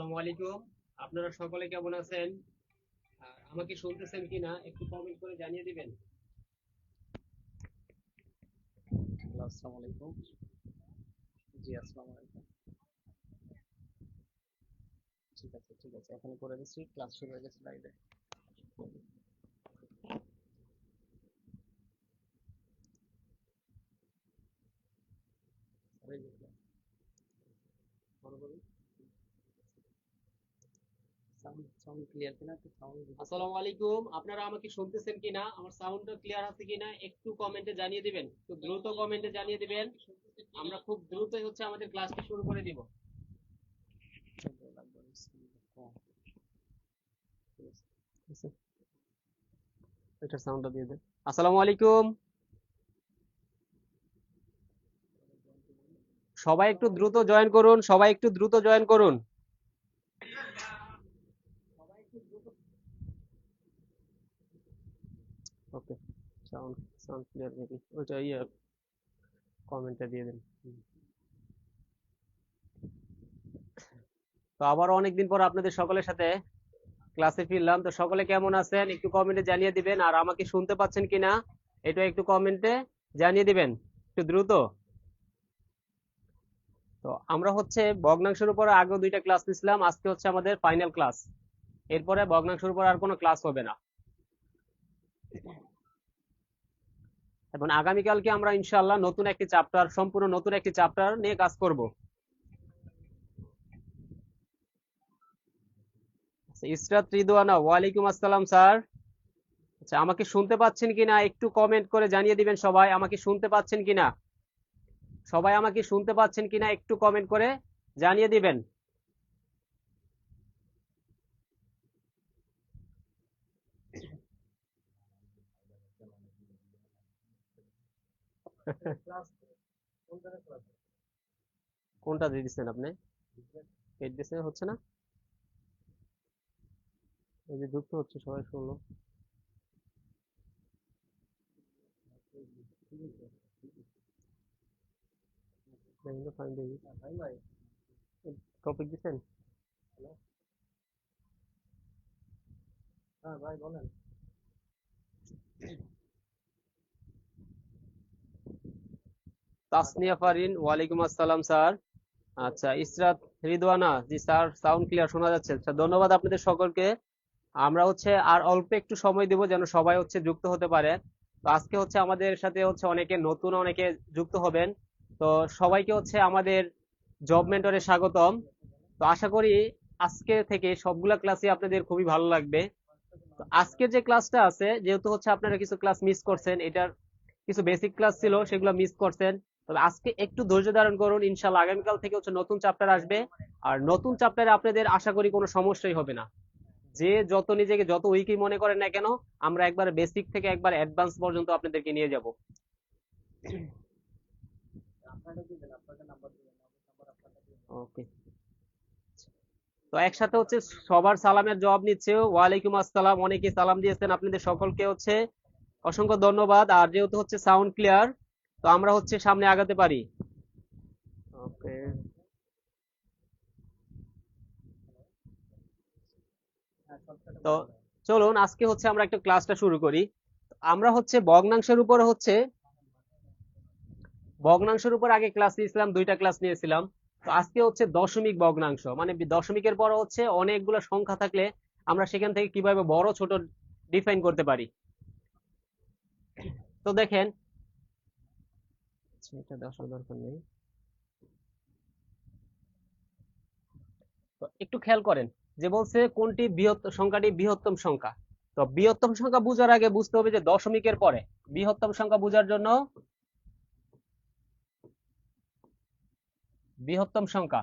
আসসালামু আলাইকুম। আপনারা সকলে কেমন আছেন? আর আমাকে শুনতেছেন কিনা একটু কমেন্ট করে জানিয়ে দিবেন। হ্যালো, আসসালামু আলাইকুম। জি, আসসালামু আলাইকুম। ঠিক আছে, ঠিক আছে। এখন করে দিচ্ছি। ক্লাস শুরু হয়ে গেছে লাইভে। সাউন্ড সাউন্ড ক্লিয়ার কিনা? একটু সাউন্ড দিতেছে। আসসালামু আলাইকুম। আপনারা আমাকে শুনতেছেন কিনা? আমার সাউন্ডটা ক্লিয়ার আছে কিনা একটু কমেন্টে জানিয়ে দিবেন। খুব দ্রুত কমেন্টে জানিয়ে দিবেন। আমরা খুব দ্রুতই আমাদের ক্লাসটা শুরু করে দিব। এটা সাউন্ডটা দিয়ে দেন। আসসালামু আলাইকুম। সবাই একটু দ্রুত জয়েন করুন। সবাই একটু দ্রুত জয়েন করুন। ওকে, সাউন্ড সাউন্ড ক্লিয়ার নাকি? ওইটা কমেন্টে দিয়ে দিন। তো আবারও অনেকদিন পর আপনাদের সকলের সাথে ক্লাসে ফিরলাম। তো সকলে কেমন আছেন একটু কমেন্টে জানিয়ে দিবেন। আর আমাকে শুনতে পাচ্ছেন কিনা এটা একটু কমেন্টে জানিয়ে দিবেন একটু দ্রুত। তো আমরা ভগ্নাংশের উপর আগেও দুইটা ক্লাস নিছিলাম, আজকে আমাদের ফাইনাল ক্লাস। এরপরে ভগ্নাংশের উপর আর কোনো ক্লাস হবে না। এবং আগামীকালকে আমরা ইনশাআল্লাহ নতুন একটি চ্যাপ্টার, সম্পূর্ণ নতুন একটি চ্যাপ্টার নিয়ে কাজ করব। ইসরাত রিদওয়ানা, ওয়ালাইকুম আসসালাম স্যার। আচ্ছা, আমাকে শুনতে পাচ্ছেন কিনা একটু কমেন্ট করে জানিয়ে দিবেন। সবাই আমাকে শুনতে পাচ্ছেন কিনা, সবাই আমাকে শুনতে পাচ্ছেন কিনা একটু কমেন্ট করে জানিয়ে দিবেন। কোনটা দিয়ে দিচ্ছেন আপনি? পেট দিছে হচ্ছে না? এই যে যুক্ত হচ্ছে সবাই শুনলো। টপিক দিচ্ছেন? হ্যাঁ ভাই, বলেন। তাসনিয়া ফারিন, ওয়ালাইকুম আসসালাম স্যার। আচ্ছা, ইসরাত রিদওয়ানা, জি স্যার, সাউন্ড ক্লিয়ার শোনা যাচ্ছে। আচ্ছা, ধন্যবাদ আপনাদের সকলকে। আমরা আর অল্প একটু সময় দেব যেন সবাই যুক্ত হতে পারে। তো আজকে আমাদের সাথে অনেকে নতুন, অনেকে যুক্ত হবেন। তো সবাইকে আমাদের জব মেন্টরে স্বাগতম। তো আশা করি আজকে থেকে সবগুলা ক্লাসই আপনাদের খুবই ভালো লাগবে। তো আজকের যে ক্লাসটা আছে, যেহেতু আপনারা কিছু ক্লাস মিস করছেন, এটার কিছু বেসিক ক্লাস ছিল সেগুলো মিস করছেন। তবে আজকে একটু ধৈর্য ধারণ করুন, ইনশাল্লাহ আগামীকাল থেকে নতুন চ্যাপ্টার আসবে। আর নতুন চ্যাপ্টারে আপনাদের আশা করি কোনো সমস্যাই হবে না। যে যত নিজেকে যত উইকই মনে করেন না কেন, আমরা একবার বেসিক থেকে একবার অ্যাডভান্স পর্যন্ত আপনাদেরকে নিয়ে যাব। ওকে, তো একসাথে সবার সালামের জবাব নিচ্ছে। ওয়ালাইকুম আসসালাম, অনেকে সালাম দিয়েছেন, আপনাদের সকলকে অসংখ্য ধন্যবাদ। আর যেহেতু সাউন্ড ক্লিয়ার, তো আমরা সামনে আগাতে পারি। ওকে, তো চলুন আজকে আমরা একটা ক্লাসটা শুরু করি। আমরা ভগ্নাংশের উপর ভগ্নাংশের উপর আগে ক্লাস নিয়েছিলাম, দুইটা ক্লাস নিয়েছিলাম। তো আজকে দশমিক ভগ্নাংশ, মানে দশমিকের পর অনেকগুলো সংখ্যা থাকলে আমরা সেখান থেকে কিভাবে বড় ছোট ডিফাইন করতে পারি। তো দেখেন, এটা দেওয়ার দরকার নেই। তো একটু খেয়াল করেন যে বলছে কোনটি সংখ্যাটি বৃহত্তম সংখ্যা। তো বৃহত্তম সংখ্যা বোঝার আগে বুঝতে হবে যে দশমিকের পরে বৃহত্তম সংখ্যা বোঝার জন্য বৃহত্তম সংখ্যা,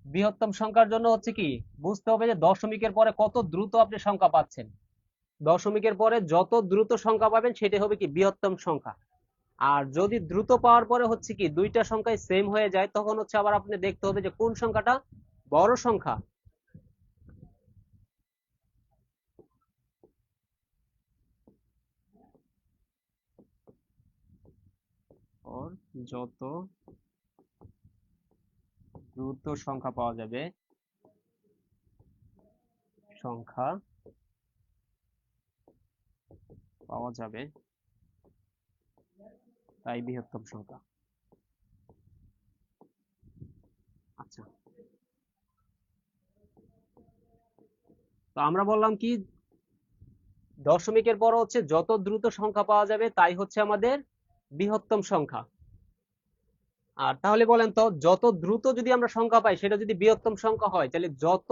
বৃহত্তম সংখ্যার জন্য কি বুঝতে হবে যে দশমিকের পরে কত দ্রুত আপনি সংখ্যা পাচ্ছেন। দশমিকের পরে যত দ্রুত সংখ্যা পাবেন সেটা হবে কি বৃহত্তম সংখ্যা। আর যদি দ্রুত পাওয়ার পরে কি দুইটা সংখ্যাই সেম হয়ে যায়, তখন আবার আপনি দেখতে হবে যে কোন সংখ্যাটা বড় সংখ্যা। ওর যত দ্রুত সংখ্যা পাওয়া যাবে সংখ্যা পাওয়া যাবে, তাই বৃহত্তম সংখ্যা। আচ্ছা, তো আমরা বললাম কি, দশমিকের পর হচ্ছে যত দ্রুত সংখ্যা পাওয়া যাবে তাই হচ্ছে আমাদের বৃহত্তম সংখ্যা। আর তাহলে বলেন তো, যত দ্রুত যদি আমরা সংখ্যা পাই সেটা যদি বৃহত্তম সংখ্যা হয়, তাহলে যত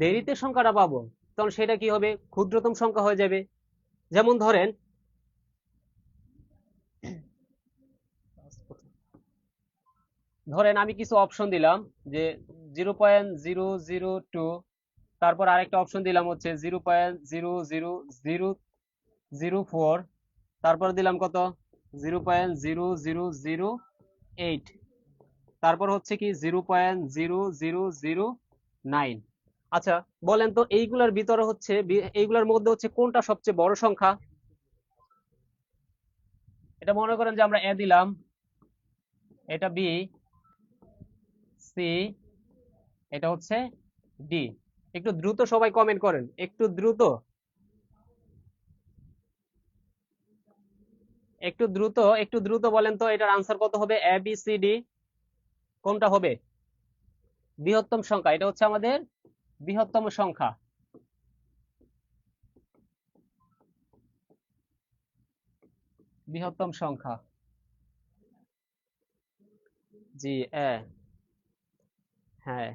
দেরিতে সংখ্যাটা পাবো তখন সেটা কি হবে, ক্ষুদ্রতম সংখ্যা হয়ে যাবে। যেমন ধরেন আমি কিছু অপশন দিলাম যে 0.002, তারপর আরেকটা অপশন দিলাম হচ্ছে 0.00004, তারপর দিলাম কত 0.0008, তারপর হচ্ছে কি 0.0009। আচ্ছা, বলেন তো এইগুলোর ভিতরে হচ্ছে এইগুলোর মধ্যে হচ্ছে কোনটা সবচেয়ে বড় সংখ্যা? এটা মনে করেন যে আমরা এ দিলাম, এটা বি, সি, এটা হচ্ছে ডি। একটু দ্রুত সবাই কমেন্ট করেন, একটু দ্রুত, একটু দ্রুত বলেন তো এটার আনসার কত হবে? এ বি সি ডি কোনটা হবে বৃহত্তম সংখ্যা? এটা হচ্ছে আমাদের বৃহত্তম সংখ্যা। বৃহত্তম সংখ্যা, জি এ, হ্যাঁ।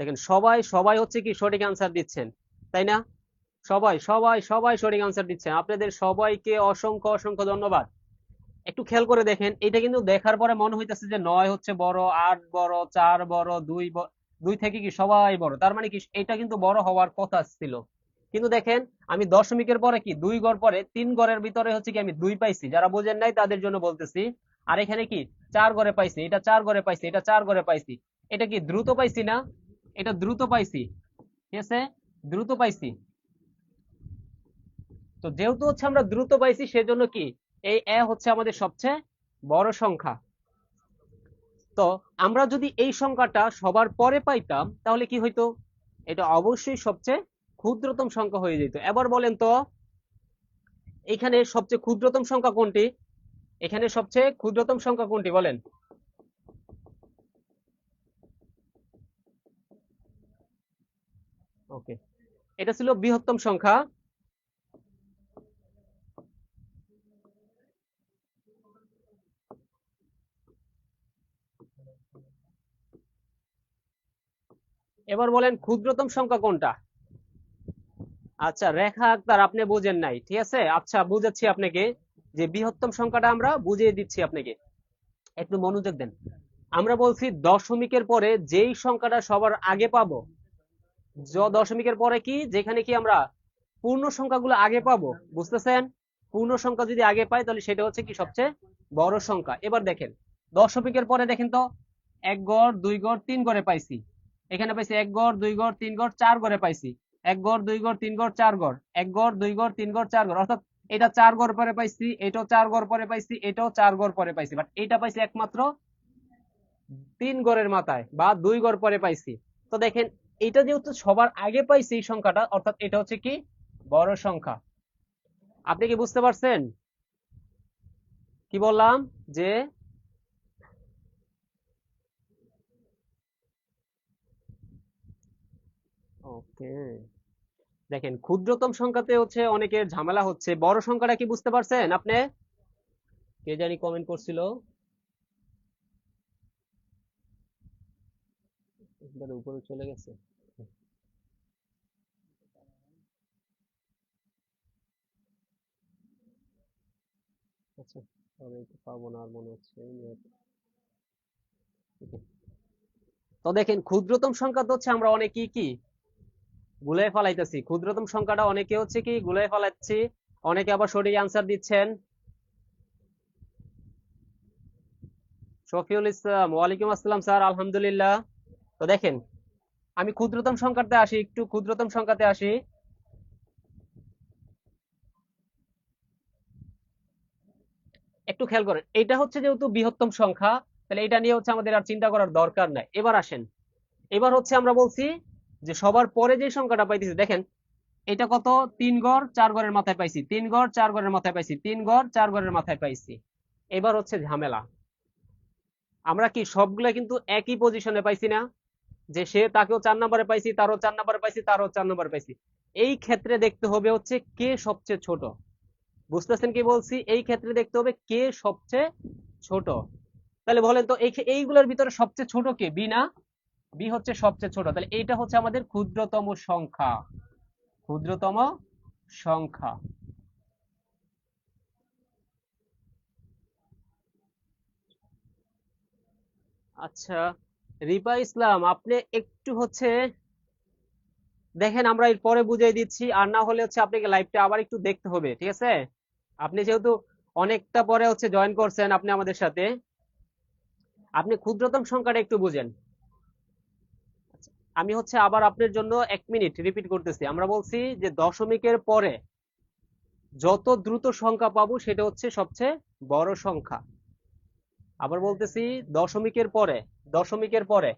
দেখেন সবাই সবাই হচ্ছে কি সঠিক আনসার দিচ্ছেন, তাই না? সবাই সবাই সবাই সঠিক আনসার দিচ্ছেন, আপনাদের সবাইকে অসংখ্য অসংখ্য ধন্যবাদ। একটু খেয়াল করে দেখেন, এটা কিন্তু দেখার পরে মনে হইতেছে যে 9 হচ্ছে বড়, 8 বড়, 4 বড়, 2 থেকে কি সবাই বড়, তার মানে কি এটা কিন্তু বড় হওয়ার কথা ছিল। কিন্তু দেখেন, আমি দশমিকের পরে কি 2 ঘর পরে 3 ঘরের ভিতরে হচ্ছে কি আমি 2 পাইছি, যারা বোঝেন নাই তাদের জন্য বলতেছি। আর এখানে কি 4 ঘরে পাইছি, এটা 4 ঘরে পাইছি, এটা 4 ঘরে পাইছি। এটা কি দ্রুত পাইছি না? এটা দ্রুত পাইছি, ঠিক আছে, দ্রুত পাইছি। তো যেহেতু হচ্ছে আমরা দ্রুত পাইছি, সেজন্য কি এই এ হচ্ছে আমাদের সবচেয়ে বড় সংখ্যা। তো আমরা যদি এই সংখ্যাটা সবার পরে পাইতাম তাহলে কি হইতো? এটা অবশ্যই সবচেয়ে ক্ষুদ্রতম সংখ্যা হয়ে যেত। এবার বলেন তো, এখানে সবচেয়ে ক্ষুদ্রতম সংখ্যা কোনটি? এখানে সবচেয়ে ক্ষুদ্রতম সংখ্যা কোনটি বলেন? ওকে, এটা ছিল বৃহত্তম সংখ্যা। এবার বলেন ক্ষুদ্রতম সংখ্যা কোনটা? আচ্ছা, রেখা আক্তার আপনি বুঝেন নাই, ঠিক আছে, আচ্ছা বুঝাচ্ছি আপনাকে, যে বৃহত্তম সংখ্যাটা আমরা বুঝিয়ে দিচ্ছি আপনাকে, একটু মনোযোগ দেন। আমরা বলছি দশমিকের পরে যেই সংখ্যাটা সবার আগে পাবো, দশমিকের পরে কি, যেখানে কি আমরা পূর্ণ সংখ্যাগুলো আগে পাবো, বুঝতেছেন? পূর্ণ সংখ্যা যদি আগে পাই তাহলে সেটা হচ্ছে কি সবচেয়ে বড় সংখ্যা। এবার দেখেন, দশমিকের পরে দেখেন তো, 1 ঘর 2 ঘর 3 ঘরে পাইছি, এখানে পাইছি 1 ঘর 2 ঘর 3 ঘর 4 ঘরে পাইছি, 1 ঘর 2 ঘর 3 ঘর 4 ঘর, 1 ঘর 2 ঘর 3 ঘর 4 ঘর, অর্থাৎ এটা 4 ঘর পরে পাইছি, এটাও 4 ঘর পরে পাইছি, এটাও 4 ঘর পরে পাইছি, বাট এটা পাইছি একমাত্র 3 ঘরের মাথায় বা 2 ঘর পরে পাইছি। তো দেখেন, এটা যেহেতু সবার আগে পাইছি এই সংখ্যাটা, অর্থাৎ এটা হচ্ছে কি বড় সংখ্যা। আপনি কি বুঝতে পারছেন কি বললাম? যে ওকে, দেখেন ক্ষুদ্রতম সংখ্যাতে হচ্ছে অনেকের ঝামেলা হচ্ছে, বড় সংখ্যাটা কি বুঝতে পারছেন আপনি? কে জানি কমেন্ট করছিল, উপরে চলে গেছে। আচ্ছা, আমি একটু পাবো না আর মনে হচ্ছে। তো দেখেন, ক্ষুদ্রতম সংখ্যা তো হচ্ছে আমরা অনেকেই কি গুলাই ফেলাইতেছি, ক্ষুদ্রতম সংখ্যাটা অনেকে হচ্ছে কি গুলাই ফেলাচ্ছি, অনেকে আবার সঠিক আনসার দিচ্ছেন। শফিউল ইসলাম, ওয়ালাইকুম আসসালাম স্যার, আলহামদুলিল্লাহ। তো দেখেন, আমি ক্ষুদ্রতম সংখ্যাতে আসি, একটু ক্ষুদ্রতম সংখ্যাতে আসি। একটু খেয়াল করেন, এটা হচ্ছে যেহেতু বৃহত্তম সংখ্যা, তাহলে এটা নিয়ে হচ্ছে আমাদের আর চিন্তা করার দরকার নাই। এবার আসেন, এবার হচ্ছে আমরা বলছি যে সবার পরে যে সংখ্যাটা পাইতেছি, দেখেন এটা কত, 3 গড় 4 গড়ের মাথায় পাইছি, 3 গড় 4 গড়ের মাথায় পাইছি, 3 গড় 4 গড়ের মাথায় পাইছি। এবার হচ্ছে ঝামেলা, আমরা কি সবগুলা কিন্তু একই পজিশনে পাইছি না, যে সে তাকেও 4 নম্বরে পাইছি, তারও 4 নম্বরে পাইছি, তারও 4 নম্বরে পাইছি। এই ক্ষেত্রে দেখতে হবে হচ্ছে কে সবচেয়ে ছোট। বুঝতেছেন কি বলছি? এই ক্ষেত্রে দেখতে হবে কে সবচেয়ে ছোট। তাহলে বলেন তো এইগুলোর ভিতরে সবচেয়ে ছোট কে? বি না? বি হচ্ছে সবচেয়ে ছোট, তাহলে এইটা হচ্ছে আমাদের ক্ষুদ্রতম সংখ্যা। ক্ষুদ্রতম সংখ্যা। আচ্ছা, রিপা ইসলাম, আপনি একটু হচ্ছে দেখেন, আমরা এর পরে বুঝিয়ে দিচ্ছি, আর না হলে হচ্ছে আপনাকে লাইভটা আবার একটু দেখতে হবে, ঠিক আছে? আপনি যেহেতু অনেকটা পরে হচ্ছে জয়েন করছেন আপনি আমাদের সাথে, আপনি ক্ষুদ্রতম সংখ্যাটা একটু বুঝেন। আমি হচ্ছে আবার আপনার জন্য 1 মিনিট রিপিট করতেছি। আমরা বলছি যে দশমিকের পরে যত দ্রুত সংখ্যা পাবো সেটা হচ্ছে সবচেয়ে বড় সংখ্যা। আবার বলতেছি, দশমিকের পরে, দশমিকের পরে,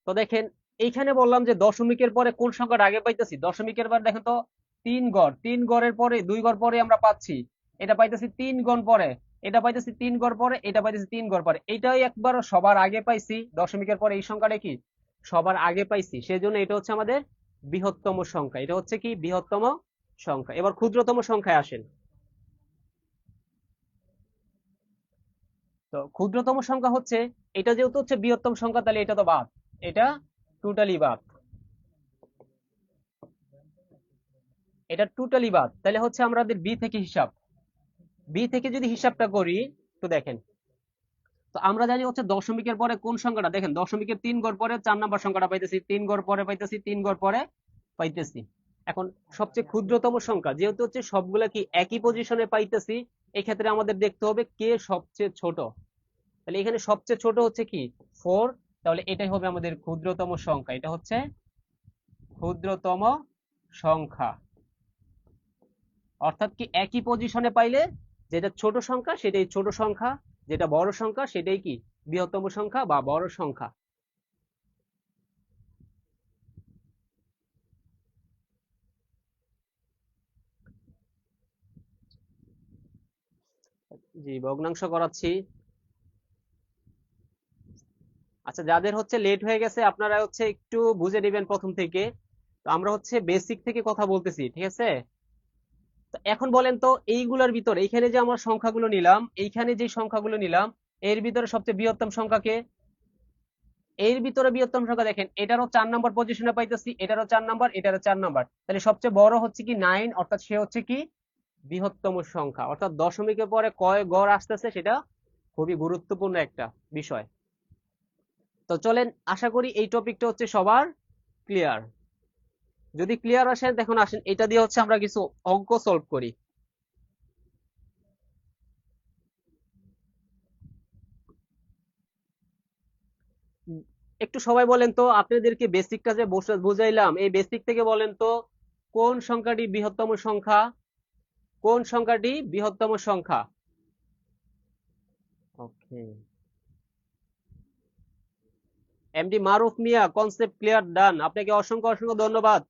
তো দেখেন এইখানে বললাম যে দশমিকের পরে কোন সংখ্যাটা আগে পাইতেছি। দশমিকের পরে দেখেন তো 3 গড়, 3 গড়ের পরে 2 গড় পরে আমরা পাচ্ছি, এটা পাইতেছি 3 গড় পরে, এটা পাইতেছি 3 গড় পরে, এটা পাইতেছি 3 গড় পরে, এটাই একবার সবার আগে পাইছি। দশমিকের পরে এই সংখ্যাটা কি সবার আগে পাইছি, সেজন্য এটা হচ্ছে আমাদের বৃহত্তম সংখ্যা। এটা হচ্ছে কি বৃহত্তম সংখ্যা। এবার ক্ষুদ্রতম সংখ্যায় আসেন। তো ক্ষুদ্রতম সংখ্যা হচ্ছে, এটা যেহেতু হচ্ছে বৃহত্তম সংখ্যা, তাহলে এটা তো বাদ, এটা টোটালি বাদ, এটা টোটালি বাদ। তাহলে হচ্ছে আমাদের বি থেকে হিসাব, বি থেকে যদি হিসাবটা করি, তো দেখেন, তো আমরা জানি হচ্ছে দশমিকের পরে কোন সংখ্যাটা, দেখেন দশমিকের 3 গড় পরে 4 নাম্বার সংখ্যাটা পাইতেছি, 3 গড় পরে পাইতেছি, 3 গড় পরে পাইতেছি। এখন সবচেয়ে ক্ষুদ্রতম সংখ্যা যেহেতু হচ্ছে সবগুলা কি একই পজিশনে পাইতেছি, এই ক্ষেত্রে আমাদের দেখতে হবে কে সবচেয়ে ছোট। তাহলে এখানে সবচেয়ে ছোট হচ্ছে কি 4, তাহলে এটাই হবে আমাদের ক্ষুদ্রতম সংখ্যা। এটা হচ্ছে ক্ষুদ্রতম সংখ্যা। অর্থাৎ কি একই পজিশনে পাইলে যেটা ছোট সংখ্যা সেটাই ছোট সংখ্যা, যেটা বড় সংখ্যা সেটাই কি বৃহত্তম সংখ্যা বা বড় সংখ্যা। জি, ভগ্নাংশ করাচ্ছি। আচ্ছা, যাদের হচ্ছে লেট হয়ে গেছে আপনারা হচ্ছে একটু বুঝে নেবেন প্রথম থেকে। তো আমরা হচ্ছে বেসিক থেকে কথা বলতেছি, ঠিক আছে? তো এখন বলেন তো এইগুলোর ভিতরে, এইখানে যে আমরা সংখ্যাগুলো নিলাম, এইখানে যে সংখ্যাগুলো নিলাম, এর ভিতরে সবচেয়ে বৃহত্তম সংখ্যা কে? এর ভিতরে বৃহত্তম সংখ্যা দেখেন, এটারও 4 নাম্বার পজিশনে পাইতেছি, এটারও 4 নাম্বার, এটারও 4 নাম্বার, তাহলে সবচেয়ে বড় হচ্ছে কি 9, অর্থাৎ সে হচ্ছে কি বৃহত্তম সংখ্যা। অর্থাৎ দশমিকের পরে কয় গড় আসতেছে সেটা খুবই গুরুত্বপূর্ণ একটা বিষয়। তো চলেন, আশা করি এই টপিকটা হচ্ছে সবার ক্লিয়ার। যদি ক্লিয়ার আসে, দেখুন আসেন এটা দিয়ে হচ্ছে আমরা কিছু অঙ্ক সলভ করি। একটু সবাই বলেন তো, আপনাদেরকে বেসিকটা যে বুঝাইলাম, এই বেসিক থেকে বলেন তো কোন সংখ্যাটি বৃহত্তম সংখ্যা, কোন সংখ্যাটি বৃহত্তম সংখ্যা? ওকে, এমডি মারুফ মিয়া, কনসেপ্ট ক্লিয়ার, ডান। আপনাকে অসংখ্য অসংখ্য ধন্যবাদ।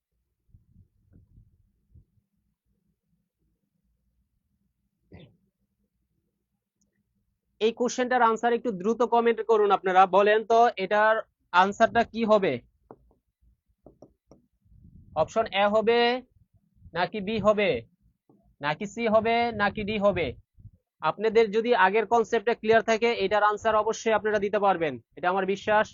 এই কোশ্চেনটার আনসার একটু দ্রুত কমেন্ট করুন। আপনারা বলেন তো এটার আনসারটা কি হবে? অপশন এ হবে নাকি বি হবে, নাকি সি হবে, নাকি ডি হবে? আপনাদের যদি আগের কনসেপ্টটা ক্লিয়ার থাকে, এটার আনসার অবশ্যই আপনারা দিতে পারবেন, এটা আমার বিশ্বাস।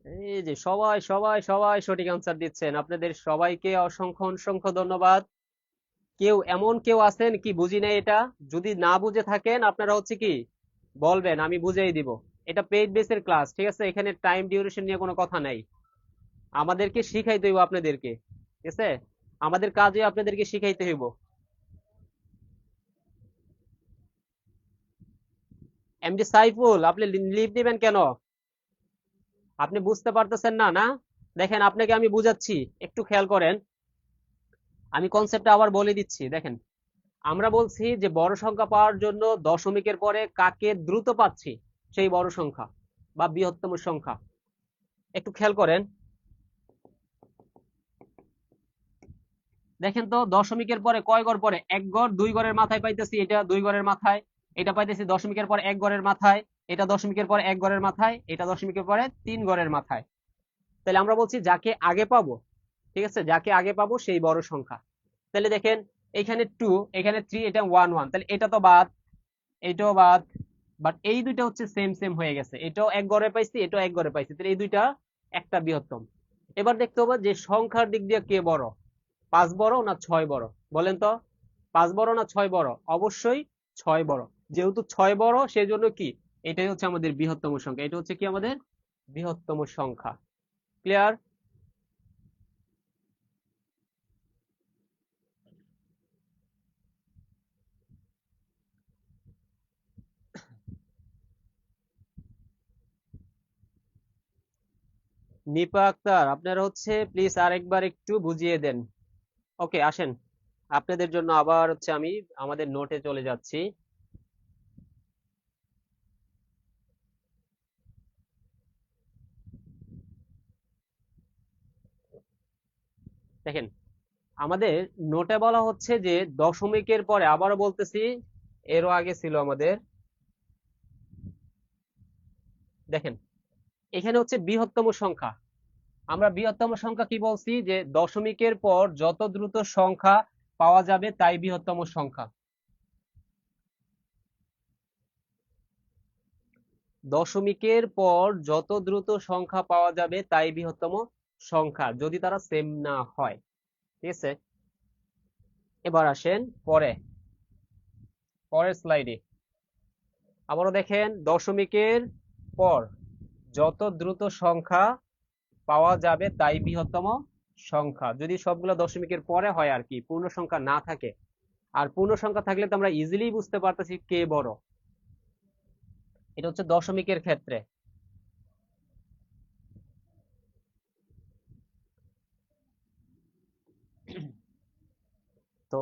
এই যে সবাই সবাই সবাই সঠিক আনসার দিচ্ছেন, আপনাদের সবাইকে অসংখ্য অসংখ্য ধন্যবাদ। কেউ আছেন কি বুঝি নাই এটা? যদি না বুঝে থাকেন আপনারা হচ্ছে কি বলবেন, আমি বুঝিয়ে দিব। এটা পেইড বেসের ক্লাস, ঠিক আছে? এখানে টাইম ডিউরেশন নিয়ে কোনো কথা নাই। আমাদেরকে শিখাইতে হইব আপনাদেরকে, ঠিক আছে? আমাদের কাজে আপনাদেরকে শিখাইতে হইব। এমডি সাইফুল, আপনি লিভ দিবেন কেন? আপনি বুঝতে পারতেছেন না? না, দেখেন আপনাকে আমি বুঝাচ্ছি, একটু খেয়াল করেন। আমি কনসেপ্টটা আবার বলে দিচ্ছি। দেখেন, আমরা বলছি যে বড় সংখ্যা পাওয়ার জন্য দশমিকের পরে কাকে দ্রুত পাচ্ছি, সেই বড় সংখ্যা বা বৃহত্তম সংখ্যা। একটু খেয়াল করেন, দেখেন তো দশমিকের পরে কয় ঘর পরে? এক ঘর, দুই ঘরের মাথায় পাইতেছি এটা দুই ঘরের মাথায়, এটা পাইতেছি দশমিকের পর এক ঘরের মাথায়, এটা দশমিকের পর এক ঘরের মাথায়, এটা দশমিকের পরে তিন ঘরের মাথায়। তাহলে আমরা বলছি যাকে আগে পাবো, ঠিক আছে, যাকে আগে পাবো সেই বড় সংখ্যা। তাহলে দেখেন, এখানে টু, এখানে থ্রি, এটা ওয়ান ওয়ান, তাহলে এটা তো বাদ, এটাও বাদ, বাট এই দুইটা হচ্ছে সেম সেম হয়ে গেছে, এটাও এক ঘরে পাইছি, এটাও এক ঘরে পাইছি, তাহলে এই দুইটা একটা বৃহত্তম। এবার দেখতে হবে যে সংখ্যার দিক দিয়ে কে বড়, পাঁচ বড় না ছয় বড়? বলেন তো, পাঁচ বড় না ছয় বড়? অবশ্যই ছয় বড়। যেহেতু ছয় বড়, সেজন্য কি, এটাই হচ্ছে আমাদের বৃহত্তম সংখ্যা, এটা হচ্ছে কি আমাদের বৃহত্তম সংখ্যা। ক্লিয়ার? নিপা আক্তার, আপনারা হচ্ছে প্লিজ আরেকবার একটু বুঝিয়ে দেন। ওকে, আসেন, আপনাদের জন্য আবার হচ্ছে আমি আমাদের নোটে চলে যাচ্ছি। দেখেন, আমাদের নোটে বলা হচ্ছে যে দশমিকের পরে, আবারও বলতেছি, এরও আগে ছিল আমাদের, দেখেন এখানে হচ্ছে বৃহত্তম সংখ্যা। আমরা বৃহত্তম সংখ্যা কি বলছি, যে দশমিকের পর যত দ্রুত সংখ্যা পাওয়া যাবে তাই বৃহত্তম সংখ্যা। দশমিকের পর যত দ্রুত সংখ্যা পাওয়া যাবে তাই বৃহত্তম সংখ্যা, যদি তারা সেম না হয়। ঠিক আছে, এবার আসেন পরের স্লাইডে। আবারও দেখেন, দশমিকের পর যত দ্রুত সংখ্যা পাওয়া যাবে তাই বৃহত্তম সংখ্যা, যদি সবগুলো দশমিকের পরে হয় আর কি, পূর্ণ সংখ্যা না থাকে। আর পূর্ণ সংখ্যা থাকলে তো আমরা ইজিলি বুঝতে পারতেছি কে বড়। এটা হচ্ছে দশমিকের ক্ষেত্রে। তো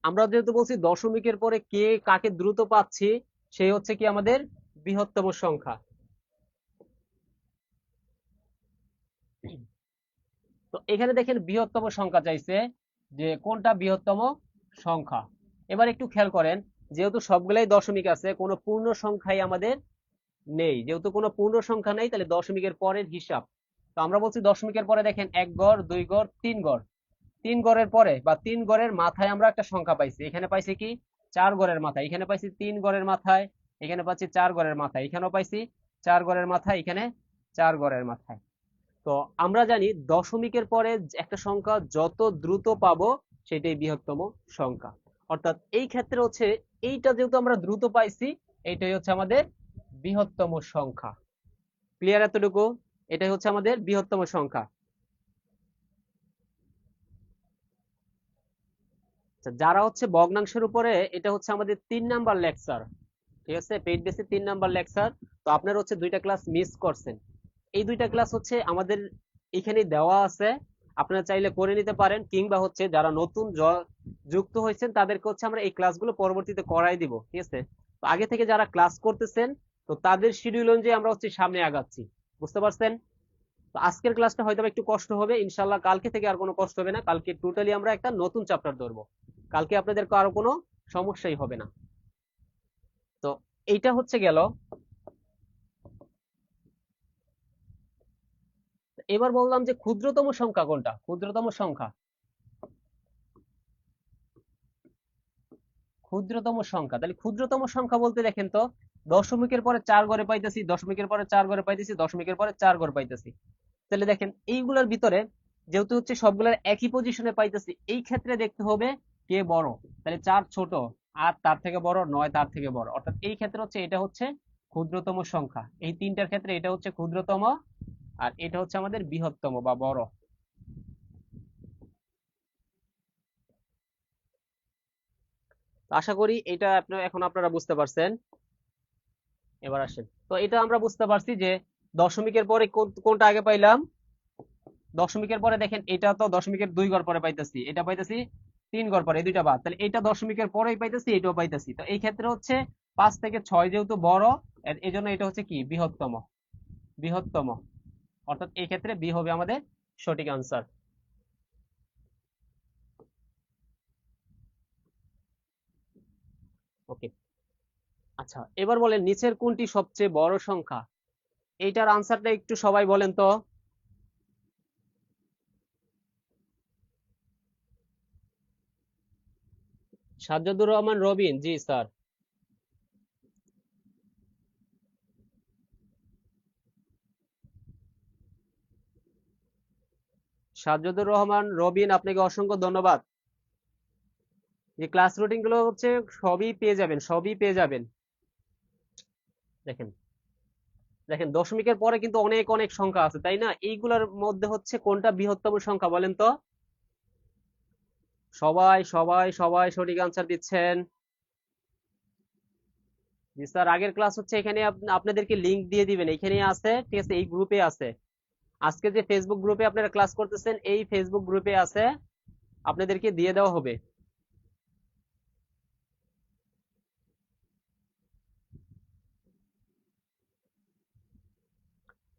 আমরা যেহেতু বলছি দশমিকের পরে কে কাকে দ্রুত পাচ্ছি, সেই হচ্ছে কি আমাদের বৃহত্তম সংখ্যা। তো এখানে দেখেন বৃহত্তম সংখ্যা চাইছে, যে কোনটা বৃহত্তম সংখ্যা। এবার একটু খেয়াল করেন, যেহেতু সবগুলাই দশমিক আছে, কোনো পূর্ণ সংখ্যাই আমাদের নেই, যেহেতু কোনো পূর্ণ সংখ্যা নেই, তাহলে দশমিকের পরের হিসাব। তো আমরা বলছি দশমিকের পরে দেখেন এক গড়, দুই গড়, তিন গড়। তিন গড়ের পরে বা তিন গড়ের মাথায় আমরা একটা সংখ্যা পাইছি, এখানে পাইছি কি চার গড়ের মাথায়, এখানে পাইছি তিন গড়ের মাথায়, এখানে পাচ্ছি চার গড়ের মাথায়, এখানেও পাইছি চার গড়ের মাথায়, এখানে চার গড়ের মাথায়। তো আমরা জানি দশমিকের পরে একটা সংখ্যা যত দ্রুত পাবো সেটাই বৃহত্তম সংখ্যা। অর্থাৎ এই ক্ষেত্রে হচ্ছে এইটা যেহেতু আমরা দ্রুত পাইছি, এইটাই হচ্ছে আমাদের বৃহত্তম সংখ্যা। ক্লিয়ার এতটুকু? এটাই হচ্ছে আমাদের বৃহত্তম সংখ্যা। আচ্ছা, যারা হচ্ছে ভগ্নাংশের উপরে, এটা হচ্ছে আমাদের 3 নাম্বার লেকচার। ঠিক আছে, পেইড বেসে 3 নাম্বার লেকচার। তো আপনারা হচ্ছে দুইটা ক্লাস মিস করছেন। এই দুইটা ক্লাস হচ্ছে আমাদের এখানে দেওয়া আছে, আপনারা চাইলে করে নিতে পারেন, কিংবা হচ্ছে যারা নতুন যুক্ত হয়েছেন তাদেরকে হচ্ছে আমরা এই ক্লাসগুলো পরবর্তীতে করাই দিব। ঠিক আছে, তো আগে থেকে যারা ক্লাস করতেছেন, তো তাদের শিডিউল অনুযায়ী আমরা হচ্ছে সামনে আগাচ্ছি। বুঝতে পারছেন? তো আজকের ক্লাসটা হয়তো একটু কষ্ট হবে, ইনশাল্লাহ কালকে থেকে আর কোনো কষ্ট হবে না। কালকে টোটালি আমরা একটা নতুন চ্যাপ্টার ধরবো, কালকে আপনাদের কারো কোনো সমস্যাই হবে না। তো এইটা হচ্ছে গেল। এবার বললাম যে ক্ষুদ্রতম সংখ্যা কোনটা, ক্ষুদ্রতম সংখ্যা, ক্ষুদ্রতম সংখ্যা। তাহলে ক্ষুদ্রতম সংখ্যা বলতে দেখেন তো, দশমিকের পরে চার ঘরে পাইতেছি, দশমিকের পরে চার ঘরে পাইতেছি, দশমিকের পরে চার ঘরে পাইতেছি। তাহলে দেখেন এইগুলোর ভিতরে যেহেতু হচ্ছে সবগুলোর একই পজিশনে পাইতেছি, এই ক্ষেত্রে দেখতে হবে কে বড়। তাহলে চার ছোট, আট তার থেকে বড়, নয় তার থেকে বড়, অর্থাৎ এই ক্ষেত্রে হচ্ছে এটা হচ্ছে ক্ষুদ্রতম সংখ্যা। এই তিনটার ক্ষেত্রে এটা হচ্ছে ক্ষুদ্রতম, আর এটা হচ্ছে আমাদের বৃহত্তম বা বড়। তো আশা করি এটা আপনারা এখন বুঝতে পারছেন। এবার আসেন, তো এটা আমরা বুঝতে পারছি যে দশমিকের পরে কোনটা আগে পাইলাম। দশমিকের পরে দেখেন এটা তো দশমিকের 2 ঘর পরে পাইতেছি, এটা পাইতেছি 3 ঘর পরে, এই দুইটা বাদ, তাহলে এটা দশমিকের পরেই পাইতেছি, এটাও পাইতেছি। তো এই ক্ষেত্রে হচ্ছে 5 থেকে 6 যেহেতু বড়, এই জন্য এটা হচ্ছে কি বৃহত্তম। বৃহত্তম, অর্থাৎ এই ক্ষেত্রে বি হবে আমাদের সঠিক আনসার। ওকে, আচ্ছা এবার বলেন নিচের কোনটি সবচেয়ে বড় সংখ্যা? এইটার আনসারটা একটু সবাই বলেন তো। সাজ্জাদুর রহমান রবিন, জি স্যার। সাজ্জাদুর রহমান রবিন, আপনাকে অসংখ্য ধন্যবাদ। যে ক্লাস রুটিন গুলো হচ্ছে সবই পেয়ে যাবেন, সবই পেয়ে যাবেন। দেখেন, দেখেন দশমিকের পরে কিন্তু অনেক অনেক সংখ্যা আছে, তাই না? এইগুলোর মধ্যে হচ্ছে কোনটা বৃহত্তম সংখ্যা বলেন তো? সবাই সবাই সবাই সঠিক আনসার দিচ্ছেন। জি স্যার, আগের ক্লাস হচ্ছে এখানে আপনাদেরকে লিংক দিয়ে দিবেন, এখানেই আছে, ঠিক আছে, এই গ্রুপে আছে। আজকে যে ফেসবুক গ্রুপে আপনারা ক্লাস করতেছেন, এই ফেসবুক গ্রুপে আছে, আপনাদেরকে দিয়ে দেওয়া হবে।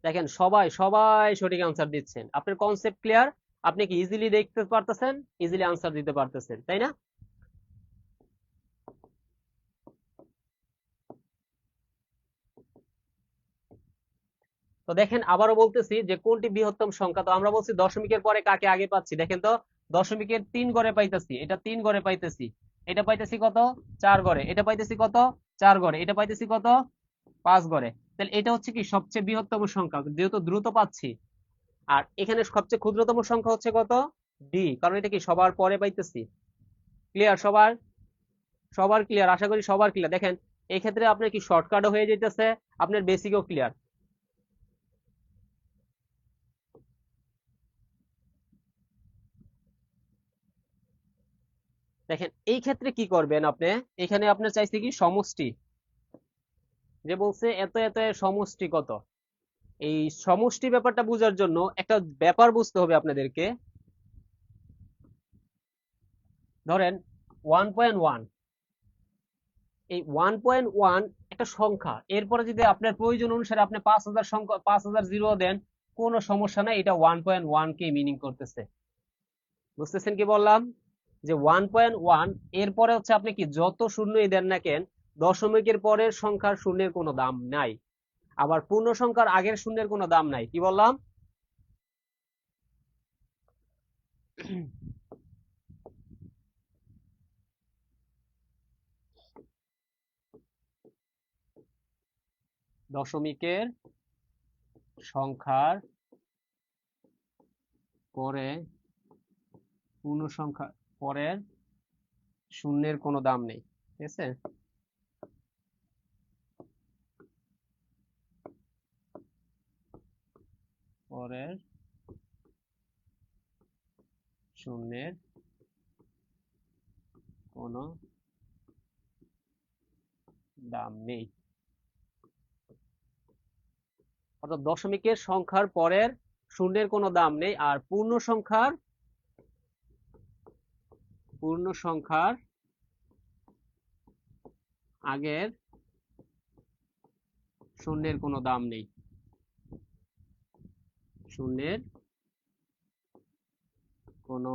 দেখেন সবাই সবাই সঠিক আনসার দিচ্ছেন, আপনার কনসেপ্ট ক্লিয়ার, আপনি কি ইজিলি দেখতে পারতেছেন, ইজিলি আনসার দিতে পারতেছেন, তাই না? তো দেখেন আবারও বলতেছি যে কোনটি বৃহত্তম সংখ্যা, তো আমরা বলছি দশমিকের পরে কাকে আগে পাচ্ছি, দেখেন তো দশমিকের 3 ঘরে পাইতেছি, এটা 3 ঘরে পাইতেছি, এটা পাইতেছি কত 4 ঘরে, এটা পাইতেছি কত 4 ঘরে, এটা পাইতেছি কত 5 ঘরে। তাহলে এটা হচ্ছে কি সবচেয়ে বৃহত্তম সংখ্যা, যেহেতু দ্রুত পাচ্ছি। আর এখানে সবচেয়ে ক্ষুদ্রতম সংখ্যা হচ্ছে কত ডি, কারণ এটা কি সবার পরে পাইতেছি। ক্লিয়ার সবার? সবার ক্লিয়ার, আশা করি সবার ক্লিয়ার। দেখেন এই ক্ষেত্রে আপনার কি শর্টকাটও হয়ে যেতেছে, আপনার বেসিকও ক্লিয়ার। দেখেন এই ক্ষেত্রে কি করবেন আপনি, এখানে আপনার চাইছে কি সমষ্টি, যে বলছে এত এত এর সমষ্টি কত। এই সমষ্টি ব্যাপারটা বোঝার জন্য একটা ব্যাপার বুঝতে হবে আপনাদেরকে। ধরেন 1.1, এই 1.1 একটা সংখ্যা, এরপরে যদি আপনার প্রয়োজন অনুসারে আপনি 5,000 সংখ্যা 5,000 জিরো দেন, কোনো সমস্যা নাই, এটা 1.1 কে মিনিং করতেছে। বুঝতেছেন কি বললাম? যে 1.1 এরপরে হচ্ছে আপনি কি যত শূন্যই দেন না কেন, দশমিকের পরের সংখ্যার শূন্যের কোনো দাম নাই, আবার পূর্ণ সংখ্যার আগের শূন্যের কোনো দাম নাই। কি বললাম? দশমিকের সংখ্যার পরে পূর্ণ সংখ্যা পরের শূন্যের কোনো দাম নেই, ঠিক আছে? পরের শূন্যের কোনো দাম নেই, অর্থাৎ দশমিকের সংখ্যার পরের শূন্যের কোনো দাম নেই, আর পূর্ণ সংখ্যার আগের শূন্যের কোনো দাম নেই, শূন্যের কোনো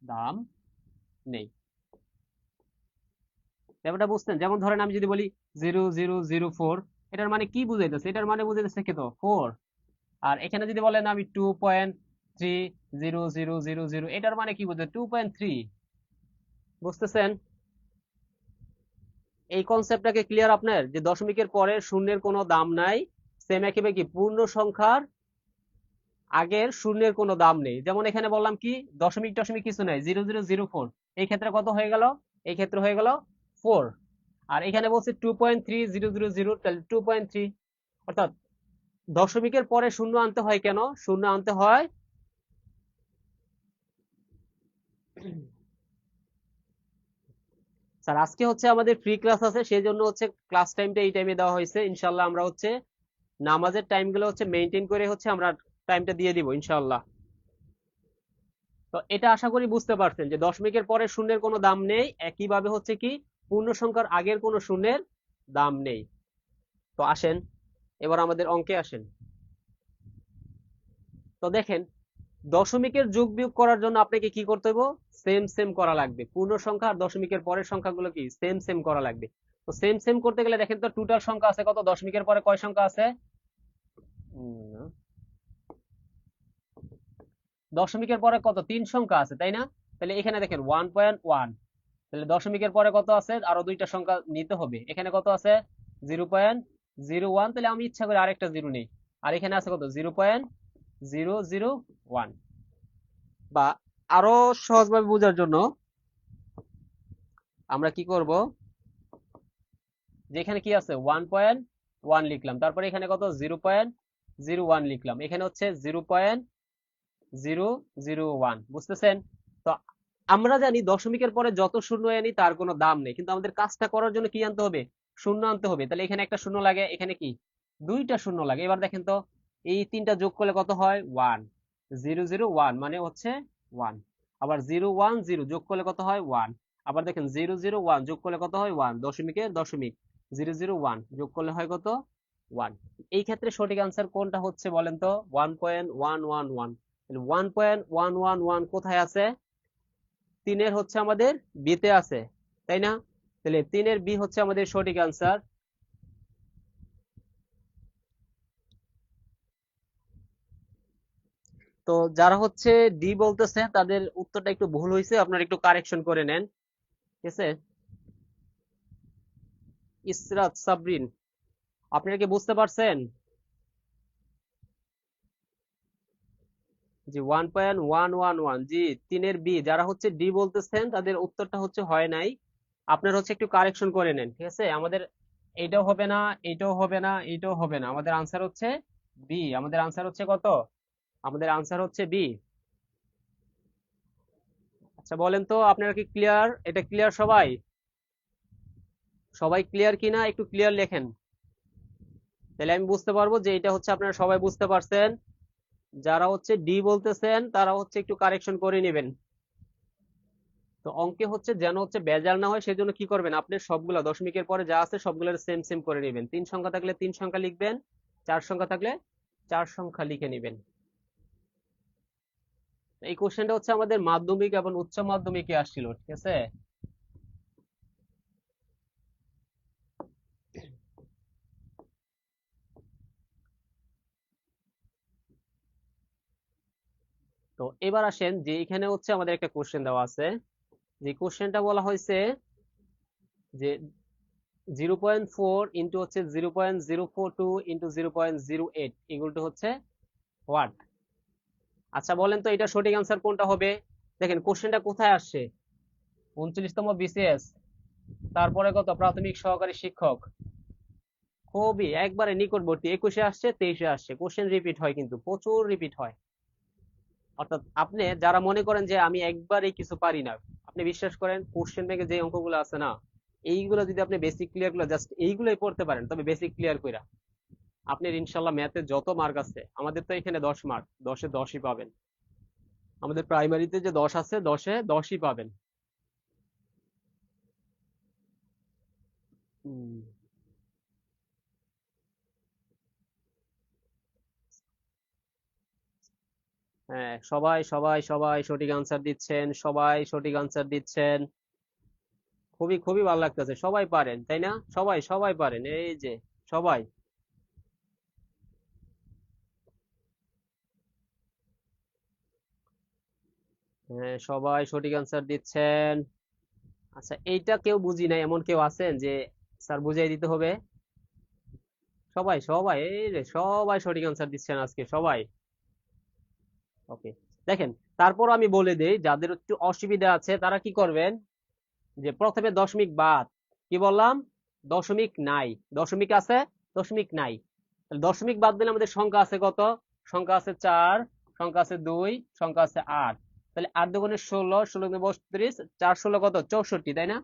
দাম নেই। ব্যাপারটা বুঝতেন? যেমন ধরেন আমি যদি বলি 0004, এটার মানে কি বুঝাইতেছে? এটার মানে বুঝাইতেছে কত 4। আর এখানে যদি বলেন আমি 2.300000, এটার মানে কি বুঝে 2.3। বুঝতেছেন এই কনসেপ্টটাকে ক্লিয়ার আপনার, যে দশমিকের পরে শূন্যের কোনো দাম নাই, সেম একইভাবে কি পূর্ণ সংখ্যার আগের শূন্যের কোনো দাম নেই। যেমন এখানে বললাম কি দশমিক টশমিক কিছু নাই, 0004, এই ক্ষেত্রে কত হয়ে গেল, এই ক্ষেত্রে হয়ে গেল 4। আর এখানে বলছে 2.3000, তাহলে 2.3। অর্থাৎ দশমিকের পরে শূন্য আনতে হয় কেন, শূন্য আনতে হয় স্যার আজকে হচ্ছে আমাদের ফ্রি ক্লাস আছে, সেই জন্য হচ্ছে ক্লাস টাইমটা এই টাইমে দেওয়া হয়েছে। ইনশাল্লাহ আমরা হচ্ছে নামাজের টাইমগুলো হচ্ছে মেনটেন করে হচ্ছে আমরা টাইমটা দিয়ে দিব ইনশাল্লাহ। তো এটা আশা করি বুঝতে পারছেন যে দশমিকের পরে শূন্যের কোনো দাম নেই, একইভাবে হচ্ছে কি পূর্ণ সংখ্যার আগের কোনো শূন্যের দাম নেই। তো আসেন এবার আমাদের অঙ্কে আসেন। তো দেখেন, দশমিকের যোগ বিয়োগ করার জন্য আপনাকে কি করতে হবে? সেম সেম করা লাগবে। পূর্ণ সংখ্যা আর দশমিকের পরের সংখ্যাগুলো কি সেম সেম করা লাগবে। তো সেম সেম করতে গেলে দেখেন তো টোটাল সংখ্যা আছে কত? দশমিকের পরে কয় সংখ্যা আছে? দশমিকের পরে কত? 3 সংখ্যা আছে, তাই না? তাহলে এখানে দেখেন 1.1, তাহলে দশমিকের পরে কত আছে? আরো দুইটা সংখ্যা নিতে হবে। এখানে কত আছে? 0.01, তাহলে আমি ইচ্ছা করে আরেকটা জিরো নেই। আর এখানে আছে কত? 0.001। বা আরো সহজভাবে বোঝার জন্য আমরা কি করব, যে এখানে কি আছে 1.1 লিখলাম, তারপরে এখানে কত 0.01 লিখলাম, এখানে হচ্ছে 0.001, বুঝতেছেন? তো আমরা জানি দশমিকের পরে যত শূন্য আনি তার কোনো দাম নেই, কিন্তু আমাদের কাজটা করার জন্য কি আনতে হবে? শূন্য আনতে হবে। তাহলে এখানে একটা শূন্য লাগে, এখানে কি দুইটা শূন্য লাগে। এবার দেখেন তো এই তিনটা যোগ করলে কত হয়? 1। 001 মানে হচ্ছে 1। আবার 010 যোগ করলে কত হয়? 1। আবার দেখেন 001 যোগ করলে কত হয়? 1। দশমিকের দশমিক 001 যোগ করলে হয় কত? 1। এই ক্ষেত্রে সঠিক আনসার কোনটা হচ্ছে বলেন তো? 1.111। 1.111 কোথায় আছে? 3-এর হচ্ছে আমাদের বিতে আছে, তাই না? তাহলে 3-এর বি হচ্ছে আমাদের সঠিক আনসার। তো যারা হচ্ছে ডি বলতেছে তাদের উত্তরটা একটু ভুল হয়েছে, আপনারা একটু কারেকশন করে নেন, ঠিক আছে? ইসরাত সাবরিন, আপনারা কি বুঝতে পারছেন? জি 1.111, জি 3-এর বি। যারা হচ্ছে ডি বলতেছেন তাদের উত্তরটা হচ্ছে হয় নাই, আপনারা হচ্ছে একটু কারেকশন করে নেন, ঠিক আছে? আমাদের এইটাও হবে না, এইটাও হবে না, এইটাও হবে না, আমাদের আনসার হচ্ছে বি। আমাদের আনসার হচ্ছে কত? আমাদের আনসার হচ্ছে বি। আচ্ছা বলেন তো আপনারা কি ক্লিয়ার? এটা ক্লিয়ার সবাই? সবাই ক্লিয়ার কিনা একটু ক্লিয়ার লেখেন, তাহলে আমি বুঝতে পারবো যে এটা হচ্ছে আপনারা সবাই বুঝতে পারছেন। যারা হচ্ছে ডি বলতেছেন তারা হচ্ছে একটু কারেকশন করে নেবেন। তো অঙ্কে হচ্ছে যেন হচ্ছে ভেজাল না হয় সেজন্য কি করবেন, আপনি সবগুলা দশমিকের পরে যা আছে সবগুলোর সেম সেম করে নেবেন। 3 সংখ্যা থাকলে 3 সংখ্যা লিখবেন, 4 সংখ্যা থাকলে 4 সংখ্যা লিখে নেবেন। এই কোশ্চেনটা হচ্ছে আমাদের মাধ্যমিক এবং উচ্চ মাধ্যমিকে আসছিল, ঠিক আছে? তো এবার আসেন যে এখানে হচ্ছে আমাদের একটা কোশ্চেন দেওয়া আছে, যে কোশ্চেনটা বলা হয়েছে যে 0.4 ইন্টু হচ্ছে 0.042 ইন্টু 0.08 ইকুয়াল টু হচ্ছে হোয়াট? আচ্ছা বলেন তো এটা সঠিক আনসার কোনটা হবে? দেখেন কোশ্চেনটা কোথায় আসছে, 39তম বিসিএস, তারপরে কত প্রাথমিক সহকারী শিক্ষক, খুবই একবারে নিকটবর্তী 21-এ আসছে, 23-এ আসছে। কোশ্চেন রিপিট হয়, কিন্তু প্রচুর রিপিট হয়। অর্থাৎ আপনি যারা মনে করেন যে আমি একবারেই কিছু পারি না, আপনি বিশ্বাস করেন কোশ্চেন ব্যাংকে যে অঙ্কগুলো আছে না, এইগুলো যদি আপনি বেসিক ক্লিয়ার গুলো জাস্ট এইগুলোই পড়তে পারেন, তবে বেসিক ক্লিয়ার কইরা আপনার ইনশাল্লাহ ম্যাথে যত মার্ক আছে, আমাদের তো এখানে 10 মার্ক, 10-এ 10ই পাবেন। আমাদের প্রাইমারিতে যে 10 আছে 10-এ 10ই পাবেন। হুম, হ্যাঁ সবাই সবাই সবাই সঠিক আনসার দিচ্ছেন, সবাই সঠিক আনসার দিচ্ছেন। খুবই খুবই ভালো লাগতেছে, সবাই পারেন তাই না? সবাই সবাই পারেন, এই যে সবাই। হ্যাঁ সবাই সঠিক আনসার দিচ্ছেন। আচ্ছা এইটা কেউ বুঝি নাই এমন কেউ আছেন যে স্যার বুঝিয়ে দিতে হবে? সবাই সবাই, এই রে সবাই সঠিক আনসার দিচ্ছেন আজকে সবাই। ওকে, দেখেন তারপর আমি বলে দেই যাদের একটু অসুবিধা আছে তারা কি করবেন, যে প্রথমে দশমিক বাদ, কি বললাম? দশমিক নাই, দশমিক আছে, দশমিক নাই। তাহলে দশমিক বাদ দিলে আমাদের সংখ্যা আছে কত? সংখ্যা আছে 4, সংখ্যা আছে 2, সংখ্যা আছে 8। তাহলে 8 দুগুণে 16, 16 দুগুণে 32, 4 16 কত? 64, তাই না?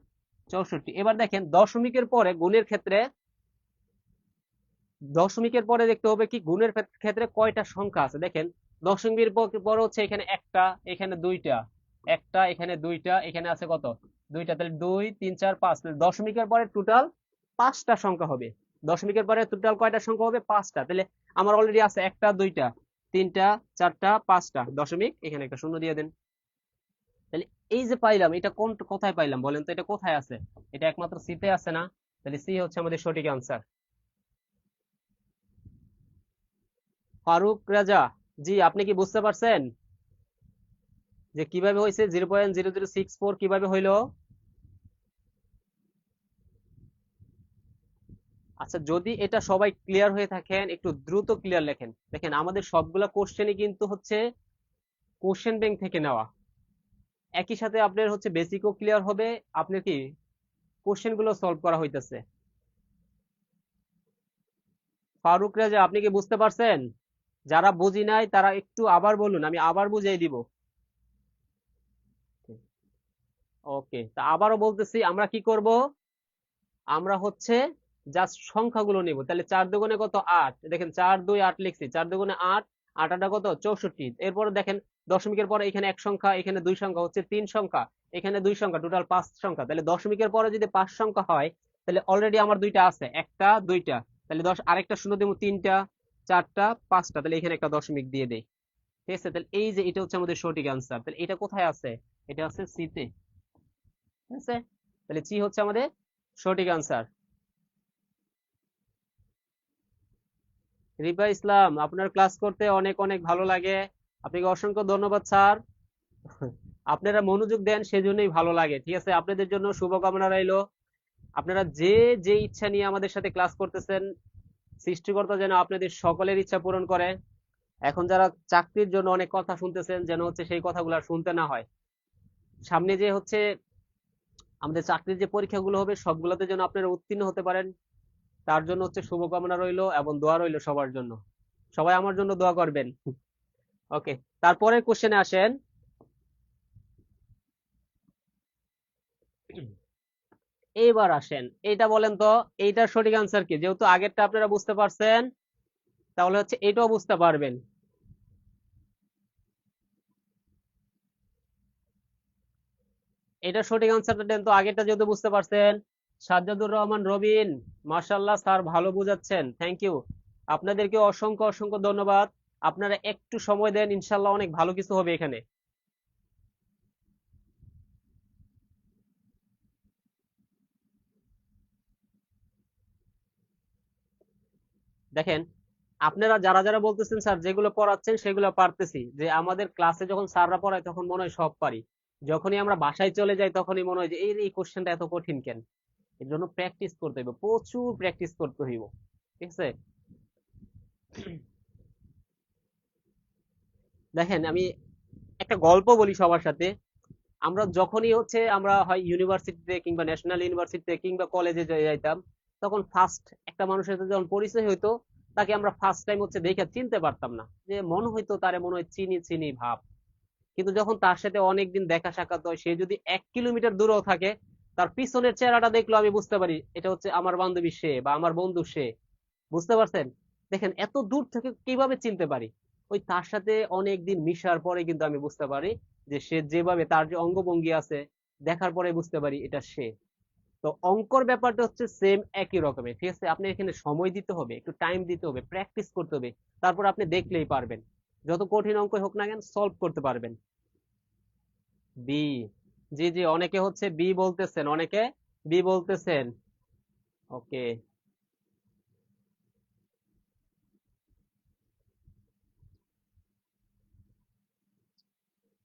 64। এবার দেখেন দশমিকের পরে গুণের ক্ষেত্রে, দশমিকের পরে দেখতে হবে কি গুণের ক্ষেত্রে কয়টা সংখ্যা আছে। দেখেন দশমিকের পরে হচ্ছে এখানে একটা, এখানে দুইটা, একটা এখানে দুইটা, এখানে আছে কত, দুইটা, তাহলে 2 3 4 5, তাহলে দশমিকের পরে টোটাল 5টা সংখ্যা হবে। দশমিকের পরে টোটাল কয়টা সংখ্যা হবে, 5টা। তাহলে আমার অলরেডি আছে একটা, দুইটা, তিনটা, চারটা, 5টা, দশমিক এখানে একটা শূন্য দিয়ে দেন। তাহলে এই যে পাইলাম, এটা কোথায় পাইলাম বলেন তো, এটা কোথায় আছে? এটা একমাত্র সি তে আছে না? তাহলে সি হচ্ছে আমাদের সঠিক আনসার। ফারুক রাজা, জি আপনি কি বুঝতে পারছেন যে কিভাবে হয়েছে 0.0064 কিভাবে হইলো? আচ্ছা, যদি এটা সবাই ক্লিয়ার হয়ে থাকেন একটু দ্রুত ক্লিয়ার লেখেন। দেখেন আমাদের সবগুলা কোশ্চেনই কিন্তু হচ্ছে কোশ্চেন ব্যাংক থেকে নেওয়া। একই সাথে আপনার হচ্ছে বেসিকও ক্লিয়ার হবে, আপনার কি কোশ্চেন গুলো সলভ করা হইতেছে। ফারুক রাজা, আপনি কি বুঝতে পারছেন? যারা বুঝি নাই তারা একটু আবার বলুন, আমি আবার বুঝিয়ে দিব। ওকে, তা আবারও বলতেছি, আমরা কি করব, আমরা হচ্ছে জাস্ট সংখ্যাগুলো নিব। তাহলে 4 দুগুণে কত, 8। দেখেন 4 2 8 লিখছি, 4 দুগুণে 8, 8 আটা কত, 64। এরপরে দেখেন দশমিকের পরে এখানে এক সংখ্যা, এখানে দুই সংখ্যা, হচ্ছে 3 সংখ্যা, এখানে দুই সংখ্যা, টোটাল 5 সংখ্যা। তাহলে দশমিকের পরে যদি 5 সংখ্যা হয়, তাহলে অলরেডি আমার দুইটা আছে, একটা দুইটা, তাহলে 10 আরেকটা শূন্য দেবো, তিনটা, চারটা, 5টা, তাহলে এখানে একটা দশমিক দিয়ে দেই। ঠিক আছে, তাহলে এই যে এটা হচ্ছে আমাদের সঠিক আনসার। তাহলে এটা কোথায় আছে, এটা আছে সি তে। ঠিক আছে, তাহলে সি হচ্ছে আমাদের সঠিক আনসার। রিফা ইসলাম, আপনার ক্লাস করতে অনেক অনেক ভালো লাগে। আপনাকে অসংখ্য ধন্যবাদ স্যার। আপনারা মনোযোগ দেন সেজন্যই ভালো লাগে। ঠিক আছে, আপনাদের জন্য শুভকামনা রইলো। আপনারা যে যে ইচ্ছা নিয়ে আমাদের সাথে ক্লাস করতেছেন, সৃষ্টিকর্তা যেন আপনাদের সকলের ইচ্ছা পূরণ করে। এখন যারা চাকরির জন্য অনেক কথা শুনতেছেন, যেন হচ্ছে সেই কথাগুলো আর শুনতে না হয়। সামনে যে হচ্ছে আমাদের চাকরির যে পরীক্ষাগুলো হবে, সবগুলোতে যেন আপনারা উত্তীর্ণ হতে পারেন, তার জন্য হচ্ছে শুভকামনা রইলো এবং দোয়া রইলো সবার জন্য। সবাই আমার জন্য দোয়া করবেন। ওকে, তারপরে কোশ্চেনে আসেন। এইবার আসেন, এইটা বলেন তো, এইটার সঠিক আনসার কি? যেহেতু আগেরটা আপনারা বুঝতে পারছেন, তাহলে হচ্ছে এটাও বুঝতে পারবেন। এটা সঠিক আনসারটা দেন তো, আগেরটা যেহেতু বুঝতে পারছেন। সাজ্জাদুর রহমান রবিন, মাশাআল্লাহ স্যার, ভালো বুঝাচ্ছেন, থ্যাংক ইউ। আপনাদেরকে অসংখ্য অসংখ্য ধন্যবাদ। আপনারা একটু সময় দেন, ইনশাল্লাহ অনেক ভালো কিছু হবে এখানে। দেখেন আপনারা যারা যারা বলতেছেন স্যার যেগুলো পড়াচ্ছেন সেগুলো পারতেছি, যে আমাদের ক্লাসে যখন স্যাররা পড়ায় তখন মনে হয় সব পারি, যখনই আমরা বাসায় চলে যাই তখনই মনে হয় যে এই এই কোশ্চেনটা এত কঠিন কেন। এর জন্য প্র্যাকটিস করতে হইব, প্রচুর প্র্যাকটিস করতে হইব। ঠিক আছে, দেখেন আমি একটা গল্প বলি সবার সাথে। আমরা যখনই হচ্ছে আমরা হয় ইউনিভার্সিটিতে কিংবা ন্যাশনাল ইউনিভার্সিটিতে কিংবা কলেজে যাইতাম, তখন ফার্স্ট একটা মানুষের সাথে যখন পরিচয় হইতো, তাকে আমরা ফার্স্ট টাইম হচ্ছে দেখে চিনতে পারতাম না, যে মনে হইতো তারে মনে হয় চিনি চিনি ভাব। কিন্তু যখন তার সাথে অনেকদিন দেখা সাক্ষাৎ হয়, সে যদি 1 কিলোমিটার দূরেও থাকে, তার পিছনের চেহারাটা দেখলো আমি বুঝতে পারি এটা হচ্ছে আমার বান্ধবী সে বা আমার বন্ধু সে। বুঝতে পারছেন? দেখেন এত দূর থেকে কিভাবে চিনতে পারি, ওই তার সাথে অনেকদিন মিশার পরে কিন্তু আমি বুঝতে পারি যে সে যেভাবে তার যে অঙ্গভঙ্গি আছে, দেখার পরে বুঝতে পারি এটা সে। তো অঙ্কর ব্যাপারটা হচ্ছে সেম একই রকমের। ঠিক আছে, আপনি এখানে সময় দিতে হবে, একটু টাইম দিতে হবে, প্র্যাকটিস করতে হবে, তারপর আপনি দেখলেই পারবেন। যত কঠিন অঙ্ক হোক না কেন সলভ করতে পারবেন। বি, জি জি, অনেকে হচ্ছে বি বলতেছেন, অনেকে বি বলতেছেন। ওকে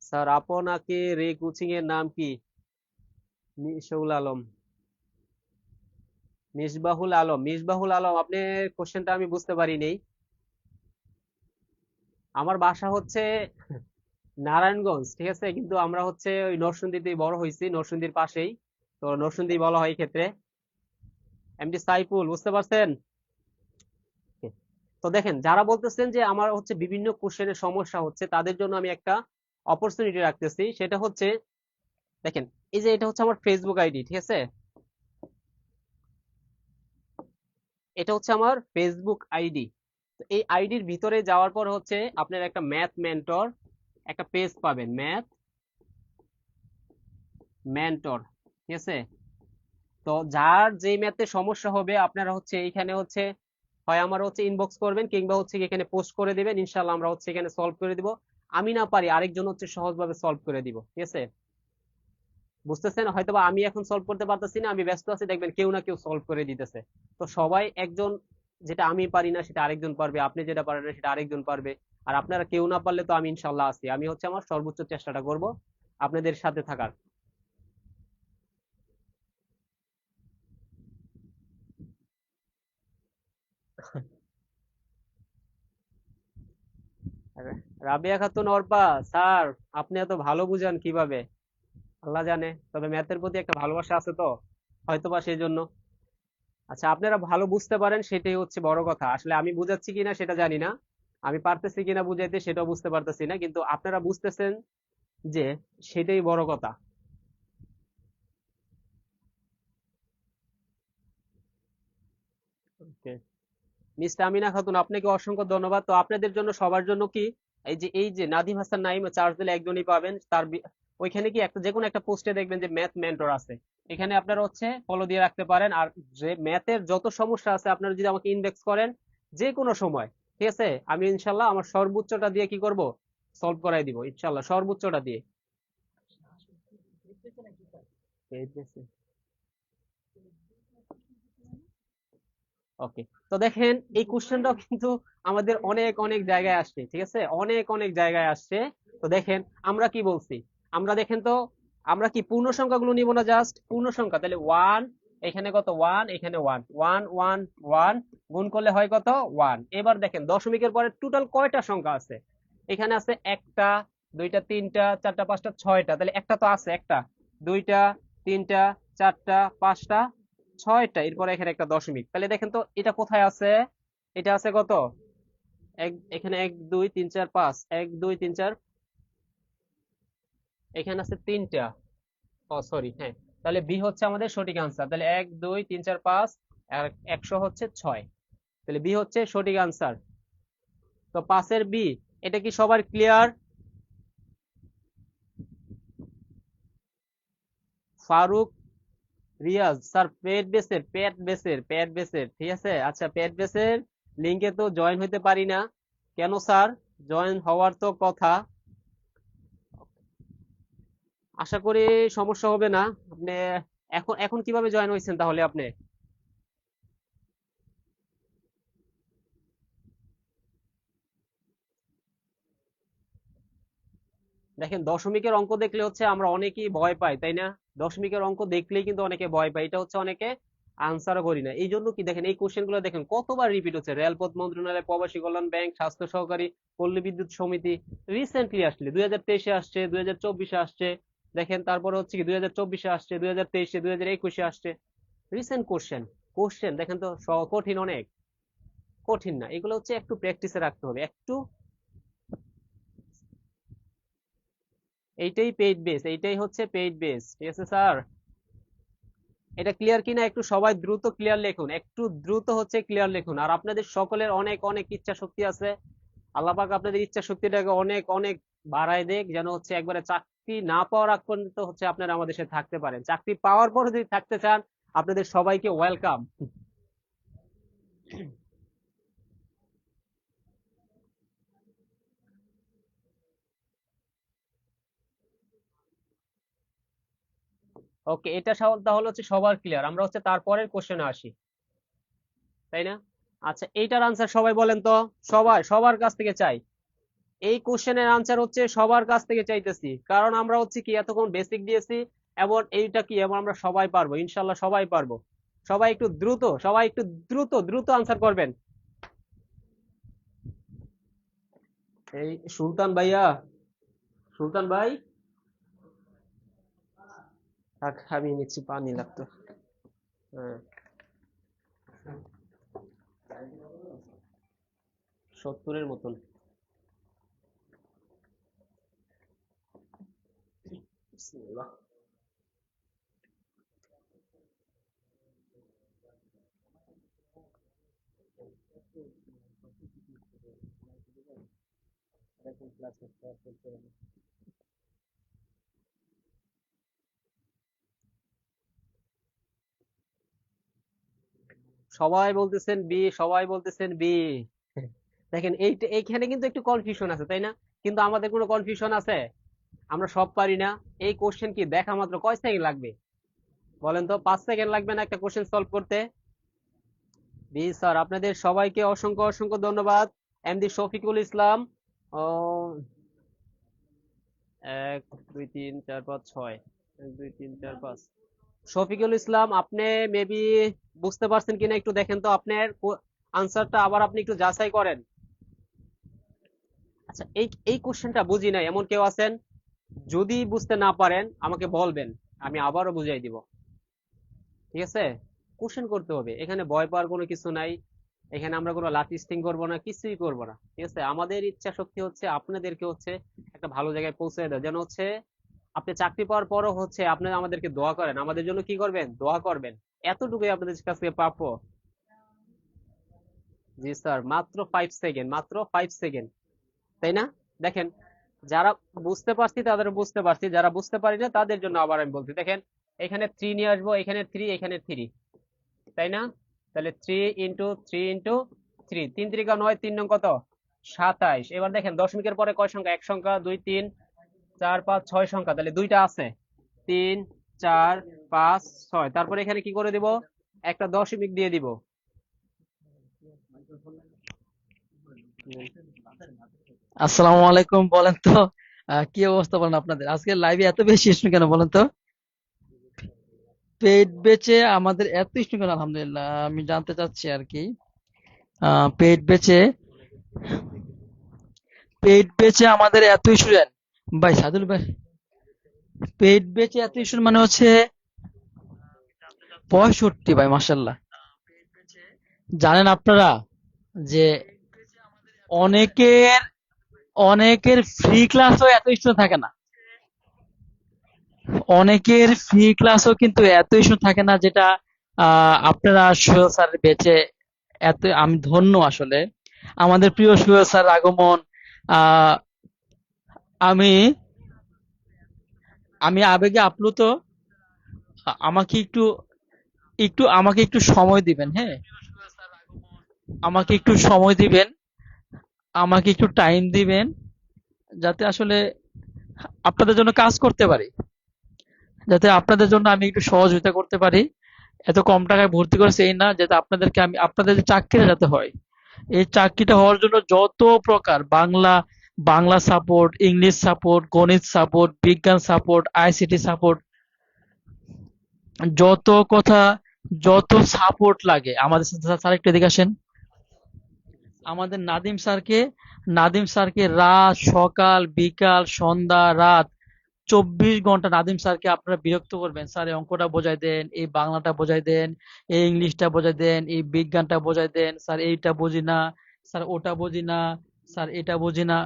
স্যার, আপনাকে রে কোচিং এর নাম কি? মিশাউল আলম, মিসবাহুল আলম, মিসবাহুল আলম, আপনি কোশ্চেনটা আমি বুঝতে পারিনি। আমার বাসা হচ্ছে নারায়ণগঞ্জ। ঠিক আছে, কিন্তু আমরা হচ্ছে ওই নরসিংদীতেই বড় হয়েছি, নরসিংদীর পাশেই। তো নরসিংদী বলা হয় এই ক্ষেত্রে। এমডি সাইফুল, বুঝতে পারছেন? তো দেখেন যারা বলতেছেন যে আমার হচ্ছে বিভিন্ন কোশ্চেনের সমস্যা হচ্ছে, তাদের জন্য আমি একটা অপরচুনিটি রাখতেছি। সেটা হচ্ছে দেখেন, এই যে এটা হচ্ছে আমার ফেসবুক আইডি। ঠিক আছে, এটা হচ্ছে আমার ফেসবুক আইডি। তো এই আইডির ভিতরে যাওয়ার পর হচ্ছে আপনার একটা ম্যাথ মেন্টর একটা পেজ পাবেন, ম্যাথ মেন্টর, ঠিক আছে? তো যার যেই ম্যাথে সমস্যা হবে আপনারা হচ্ছে এইখানে হচ্ছে হয় আমার হচ্ছে ইনবক্স করবেন কিংবা হচ্ছে এখানে পোস্ট করে দিবেন, ইনশাল্লাহ আমরা হচ্ছে এখানে সলভ করে দিব। আমি না পারি আরেকজন হচ্ছে সহজভাবে সলভ করে দিব, ঠিক আছে? বুঝতেছেন? হয়তোবা আমি এখন সলভ করতে পারতেছি না, আমি ব্যস্ত আছি, দেখবেন কেউ না কেউ সলভ করে দিতেছে। তো সবাই একজন, যেটা আমি পারি না সেটা আরেকজন পারবে, আপনি যেটা পারেন না সেটা আরেকজন পারবে। আর আপনারা কেউ না পারলে তো আমি ইনশাল্লাহ আছি, আমি হচ্ছে আমার সর্বোচ্চ চেষ্টাটা করব আপনাদের সাথে থাকার। রাবিয়া খাতুন অর্পা, স্যার আপনি এত ভালো বুঝান কিভাবে? আল্লাহ জানে, তবে ম্যাথের প্রতি একটা ভালোবাসা আছে তো, হয়তোবা সেই জন্য। আচ্ছা, আপনারা ভালো বুঝতে পারেন সেটাই হচ্ছে বড় কথা। আসলে আমি বুঝাচ্ছি কিনা সেটা জানি না, আমি পারতেছি কিনা বুঝাইতে সেটাও বুঝতে পারতেছি না, কিন্তু আপনারা বুঝতেছেন যে সেটাই বড় কথা। ওকে, মিস আমিনা খাতুন আপনাকে অসংখ্য ধন্যবাদ। তো আপনাদের জন্য সবার জন্য কি এই যে নাদিম হাসান নাইম চার্জ দিলে একজনই পাবেন, তার ওইখানে কি একটা যে কোনো একটা পোস্টে দেখবেন যে ম্যাথ মেন্টর আছে, এখানে আপনারা হচ্ছে ফলো দিয়ে রাখতে পারেন। আর যে ম্যাথের যত সমস্যা আছে আপনারা যদি আমাকে ইনবক্স করেন যে কোনো সময়, ঠিক আছে, আমি ইনশাল্লাহ আমার সর্বোচ্চটা দিয়ে কি করব, সলভ করাই দিব ইনশাল্লাহ, সর্বোচ্চটা দিয়ে। ওকে, তো দেখেন এই কোশ্চেনটাও কিন্তু আমাদের অনেক অনেক জায়গায় আসছে, ঠিক আছে, অনেক অনেক জায়গায় আসছে। তো দেখেন আমরা কি বলছি, আমরা দেখেন তো, আমরা কি পূর্ণ সংখ্যাগুলো নিব না, জাস্ট পূর্ণ সংখ্যা, তাহলে ওয়ান, এখানে কত ওয়ান, এখানে ওয়ান, ওয়ান ওয়ান ওয়ান, গুণ করলে হয় কত ওয়ান। এবার দেখেন দশমিকের পরে টোটাল কয়টা সংখ্যা আছে, এখানে আছে একটা, দুইটা, তিনটা, চারটা, পাঁচটা, ছয়টা, তাহলে একটা তো আছে, একটা, দুইটা, তিনটা, চারটা, পাঁচটা, ছয়টা, এরপরে এখানে একটা দশমিক, তাহলে দেখেন তো এটা কোথায় আছে, এটা আছে কত, এখানে এক দুই তিন চার পাঁচ, এক দুই তিন চার, এখানে আছে তিনটা, ও সরি, হ্যাঁ, তাহলে বি হচ্ছে আমাদের সঠিক আনসার, তাহলে এক দুই তিন চার পাঁচ আর একশো হচ্ছে ছয়, তাহলে বি হচ্ছে সঠিক আনসার। তো পাঁচের বি, এটা কি সবার ক্লিয়ার? ফারুক রিয়াজ স্যার, পেট বেসের, ঠিক আছে, আচ্ছা পেট বেসের লিঙ্কে তো জয়েন হইতে পারি না, কেন স্যার? জয়েন হওয়ার তো কথা, আশা করি সমস্যা হবে না। আপনি এখন এখন কিভাবে জয়েন হয়েছেন তাহলে আপনি? দেখেন দশমিকের অঙ্ক দেখলে হচ্ছে আমরা অনেকেই ভয় পাই, তাই না? দশমিকের অঙ্ক দেখলেই কিন্তু অনেকে ভয় পায়, এটা হচ্ছে অনেকে আনসারও করি না, এই জন্য কি দেখেন এই কোশ্চেন গুলো দেখেন কতবার রিপিট হচ্ছে, রেলপথ মন্ত্রণালয়, প্রবাসী কল্যাণ ব্যাংক, স্বাস্থ্য সহকারী, পল্লী বিদ্যুৎ সমিতি, রিসেন্টলি আসলে 2023-এ আসছে, 2024-এ আসছে, দেখেন তারপরে হচ্ছে কি 2024-এ আসছে, 2023-এ, 2021-এ আসছে, রিসেন্ট কোশ্চেন। কোশ্চেন দেখেন তো কঠিন অনেক, কঠিন না, এগুলো হচ্ছে একটু প্র্যাকটিসে রাখতে হবে একটু। এইটাই পেইড বেস, এইটাই হচ্ছে পেইড বেস, ঠিক আছে স্যার? এটা ক্লিয়ার কিনা একটু সবাই দ্রুত ক্লিয়ার লিখুন, একটু দ্রুত হচ্ছে ক্লিয়ার লিখুন। আর আপনাদের সকলের অনেক অনেক ইচ্ছা শক্তি আছে, আল্লাহ পাক আপনাদের ইচ্ছা শক্তিটাকে অনেক অনেক বাড়ায় দেখ, যেন হচ্ছে একবারে চাকরি না পাওয়ার আগ পর্যন্ত হচ্ছে আপনারা আমাদের সাথে থাকতে পারেন, চাকরি পাওয়ার পরে যদি থাকতে চান আপনাদের সবাইকে ওয়েলকাম। ওকে, এটা তাহলে হচ্ছে সবার ক্লিয়ার, আমরা হচ্ছে তারপরের কোশ্চেনে আসি, তাই না? আচ্ছা, এইটার আনসার সবাই বলেন তো, সবাই সবার কাছ থেকে চাই, এই কোশ্চেনের আনসার হচ্ছে সবার কাছ থেকে চাইতেছি, কারণ আমরা হচ্ছে কি এতক্ষণ বেসিক দিয়েছি, এবং এইটা কি এবং আমরা সবাই পারবো ইনশাল্লাহ, সবাই পারবো। সবাই একটু দ্রুত, সবাই একটু দ্রুত দ্রুত আনসার করবেন। এই সুলতান ভাইয়া, সুলতান ভাই, থাক আমি নিচ্ছি, পানি লাগতো। হ্যাঁ, 70-এর মতন। বিসমিল্লাহ। দেখুন ক্লাস হচ্ছে আপলোড করে দিন। সবাই বলতেছেন বি, সবাই বলতেছেন বি। দেখেন এইখানে কিন্তু একটু কনফিউশন আছে, তাই না? কিন্তু আমাদের কোনো কনফিউশন আছে? আমরা সব পারি না। এই কোশ্চেন কি দেখা মাত্র কয় সেকেন্ড লাগবে বলেন তো? 5 সেকেন্ড লাগবে না একটা কোশ্চেন সলভ করতে? বি স্যার, আপনাদের সবাইকে অসংখ্য অসংখ্য ধন্যবাদ। এমডি শফিকুল ইসলাম। ও, 1 2 3 4 5 6, 1 2 3 4 5। শফিকুল ইসলাম, আপনি মেবি বুঝতে পারছেন কিনা একটু দেখেন তো, আপনার আনসারটা আবার আপনি একটু যাচাই করেন। আচ্ছা, এই এই কোশ্চেনটা বুঝি না এমন কেউ আছেন? যদি বুঝতে না পারেন আমাকে বলবেন, আমি আবারও বুঝাই দিব। ঠিক আছে? কোশ্চেন করতে হবে, এখানে ভয় পাওয়ার কোনো কিছু নাই। এখানে আমরা কোনো লাঠি স্টিং করবো না, কিছুই করবো না। ঠিক আছে? আমাদের ইচ্ছা শক্তি হচ্ছে আপনাদেরকে হচ্ছে একটা ভালো জায়গায় পৌঁছে দেওয়া, যেন হচ্ছে আপনি চাকরি পাওয়ার পরও হচ্ছে আপনি আমাদেরকে দোয়া করেন, আমাদের জন্য কি করবেন, দোয়া করবেন। এতটুকুই আপনাদের কাছে প্রাপ্য। জি স্যার, মাত্র 5 সেকেন্ড, মাত্র 5 সেকেন্ড, তাই না? দেখেন, যারা বুঝতে পারছি তাদের বুঝতে পারছি, যারা বুঝতে পারি না তাদের জন্য আবার আমি বলছি। দেখেন, এখানে 3 নিয়ে আসবো, এখানে 3, এখানে 3, তাই না? তাহলে 3 × 3 × 3, 3 3 9, 3 নং কত? 27। এবার দেখেন দশমিকের পরে কয় সংখ্যা? এক সংখ্যা, 2 3 4 5 6 সংখ্যা, তাহলে দুইটা আছে, 3 4 5 6। তারপরে এখানে কি করে দিব? একটা দশমিক দিয়ে দিব। আসসালামু আলাইকুম। বলেন তো কি অবস্থা বলেন আপনাদের? আজকে লাইভে এত বেশি স্টুডেন্ট কেন বলেন তো? পেইড বেচে আমাদের এত স্টুডেন্ট কেন? আলহামদুলিল্লাহ, আমি জানতে চাচ্ছি আর কি। পেইড বেচে আমাদের এত স্টুডেন্ট, ভাই সাদুল ভাই, পেইড বেচে এত স্টুডেন্ট মানে হচ্ছে 65 ভাই, মাশাল্লাহ। জানেন আপনারা যে অনেকের অনেকের ফ্রি ক্লাসও এত স্টুডেন্ট থাকে না, অনেকের ফ্রি ক্লাসও কিন্তু এত ইস্যু থাকে না, যেটা আপনারা সুহেল স্যার বেঁচে এত আমি ধন্য আসলে। আমাদের প্রিয় সুহেল স্যার আগমন। আহ, আমি আমি আবেগে আপ্লুত। আমাকে একটু একটু আমাকে একটু সময় দিবেন, হ্যাঁ? আমাকে একটু সময় দিবেন, আমাকে একটু টাইম দিবেন, যাতে আসলে আপনাদের জন্য কাজ করতে পারি, যাতে আপনাদের জন্য আমি একটু সহযোগিতা করতে পারি। এত কম টাকায় ভর্তি করেছে এই না, যাতে আপনাদেরকে আমি আপনাদের যে চাকরিটা যাতে হয়, এই চাকরিটা হওয়ার জন্য যত প্রকার বাংলা সাপোর্ট, ইংলিশ সাপোর্ট, গণিত সাপোর্ট, বিজ্ঞান সাপোর্ট, আইসিটি সাপোর্ট, যত কথা, যত সাপোর্ট লাগে আমাদের স্যার একটু এদিকে আসেন। আমাদের নাদিম স্যারকে রাত সকাল বিকাল সন্ধ্যা রাত 24 ঘন্টা নাদিম স্যারকে আপনারা বিরক্ত করবেন, স্যার এই অঙ্কটা বোঝাই দেন, এই বাংলাটা বোঝাই দেন, এই ইংলিশটা বোঝাই দেন, এই বিজ্ঞানটা বোঝাই দেন, স্যার এইটা বুঝি না, স্যার ওটা বুঝি না, স্যার এটা বুঝি না।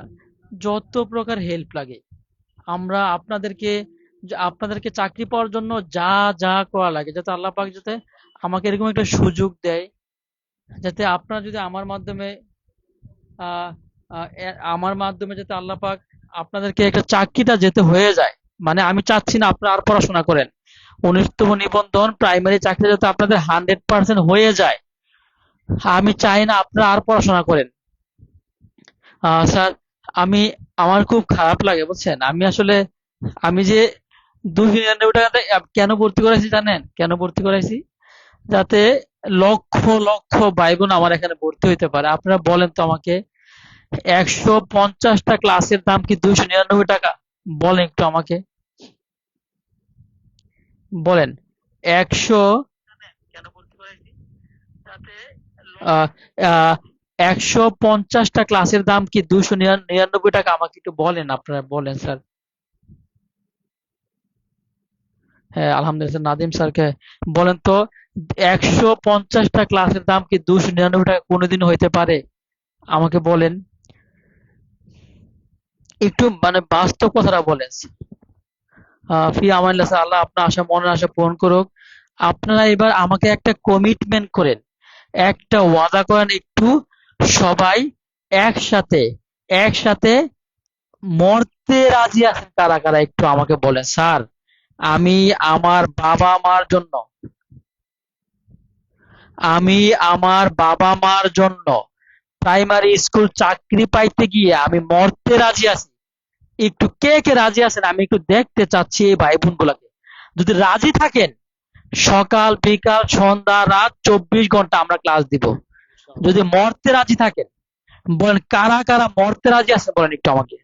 যত প্রকার হেল্প লাগে আমরা আপনাদেরকে চাকরি পাওয়ার জন্য যা যা করা লাগে, যাতে আল্লাহ পাক যাতে আমাকে এরকম একটা সুযোগ দেয়, যাতে আপনারা যদি আহ আমার মাধ্যমে যাতে আল্লাহ পাক আপনাদেরকে একটা চাকরিটা যেতে হয়ে যায়। মানে আমি চাচ্ছি না আপনারা আর পড়াশোনা করেন, 19তম নিবন্ধন প্রাইমারি চাকরি যাতে আপনাদের 100% হয়ে যায়। আমি চাই না আপনারা আর পড়াশোনা করেন। স্যার, আমি আমার খুব খারাপ লাগে বুঝছেন। আমি যে 299 টাকাতে কেন ভর্তি করাইছি জানেন? কেন ভর্তি করাইছি? যাতে লক্ষ লক্ষ ভাই বোন আমার এখানে ভর্তি হইতে পারে। আপনারা বলেন তো আমাকে, 150টা ক্লাসের দাম কি 299 টাকা? বলেন একটু আমাকে, বলেন। 100 আহ, আহ, 150টা ক্লাসের দাম কি 299 টাকা? আমাকে একটু বলেন, আপনারা বলেন স্যার। হ্যাঁ আলহামদুলিল্লাহ, নাদিম স্যারকে বলেন তো, 150টা ক্লাসের দাম কি 299 টাকা কোনোদিন হইতে পারে? আমাকে বলেন, একটু মানে বাস্তব কথাটা বলেন। ফি আমানিল্লাহ স্যার, আল্লাহ আপনার মনের আশা পূরণ করুক। আপনারা এবার আমাকে একটা কমিটমেন্ট করেন, একটা ওয়াদা করেন, একটু সবাই একসাথে একসাথে মরতে রাজি আছেন কারা কারা একটু আমাকে বলেন স্যার। আমি আমার বাবা মার জন্য আমি আমার বাবা মার জন্য প্রাইমারি স্কুল চাকরি পাইতে গিয়ে আমি মরতে রাজি আছি। একটু কে কে রাজি আছেন আমি একটু দেখতে চাচ্ছি এই ভাই বোন গুলাকে। যদি রাজি থাকেন, সকাল বিকাল সন্ধ্যা রাত 24 ঘন্টা আমরা ক্লাস দিব। যদি মরতে রাজি থাকেন, বলেন কারা কারা মরতে রাজি আছে, বলেন একটু আমাকে।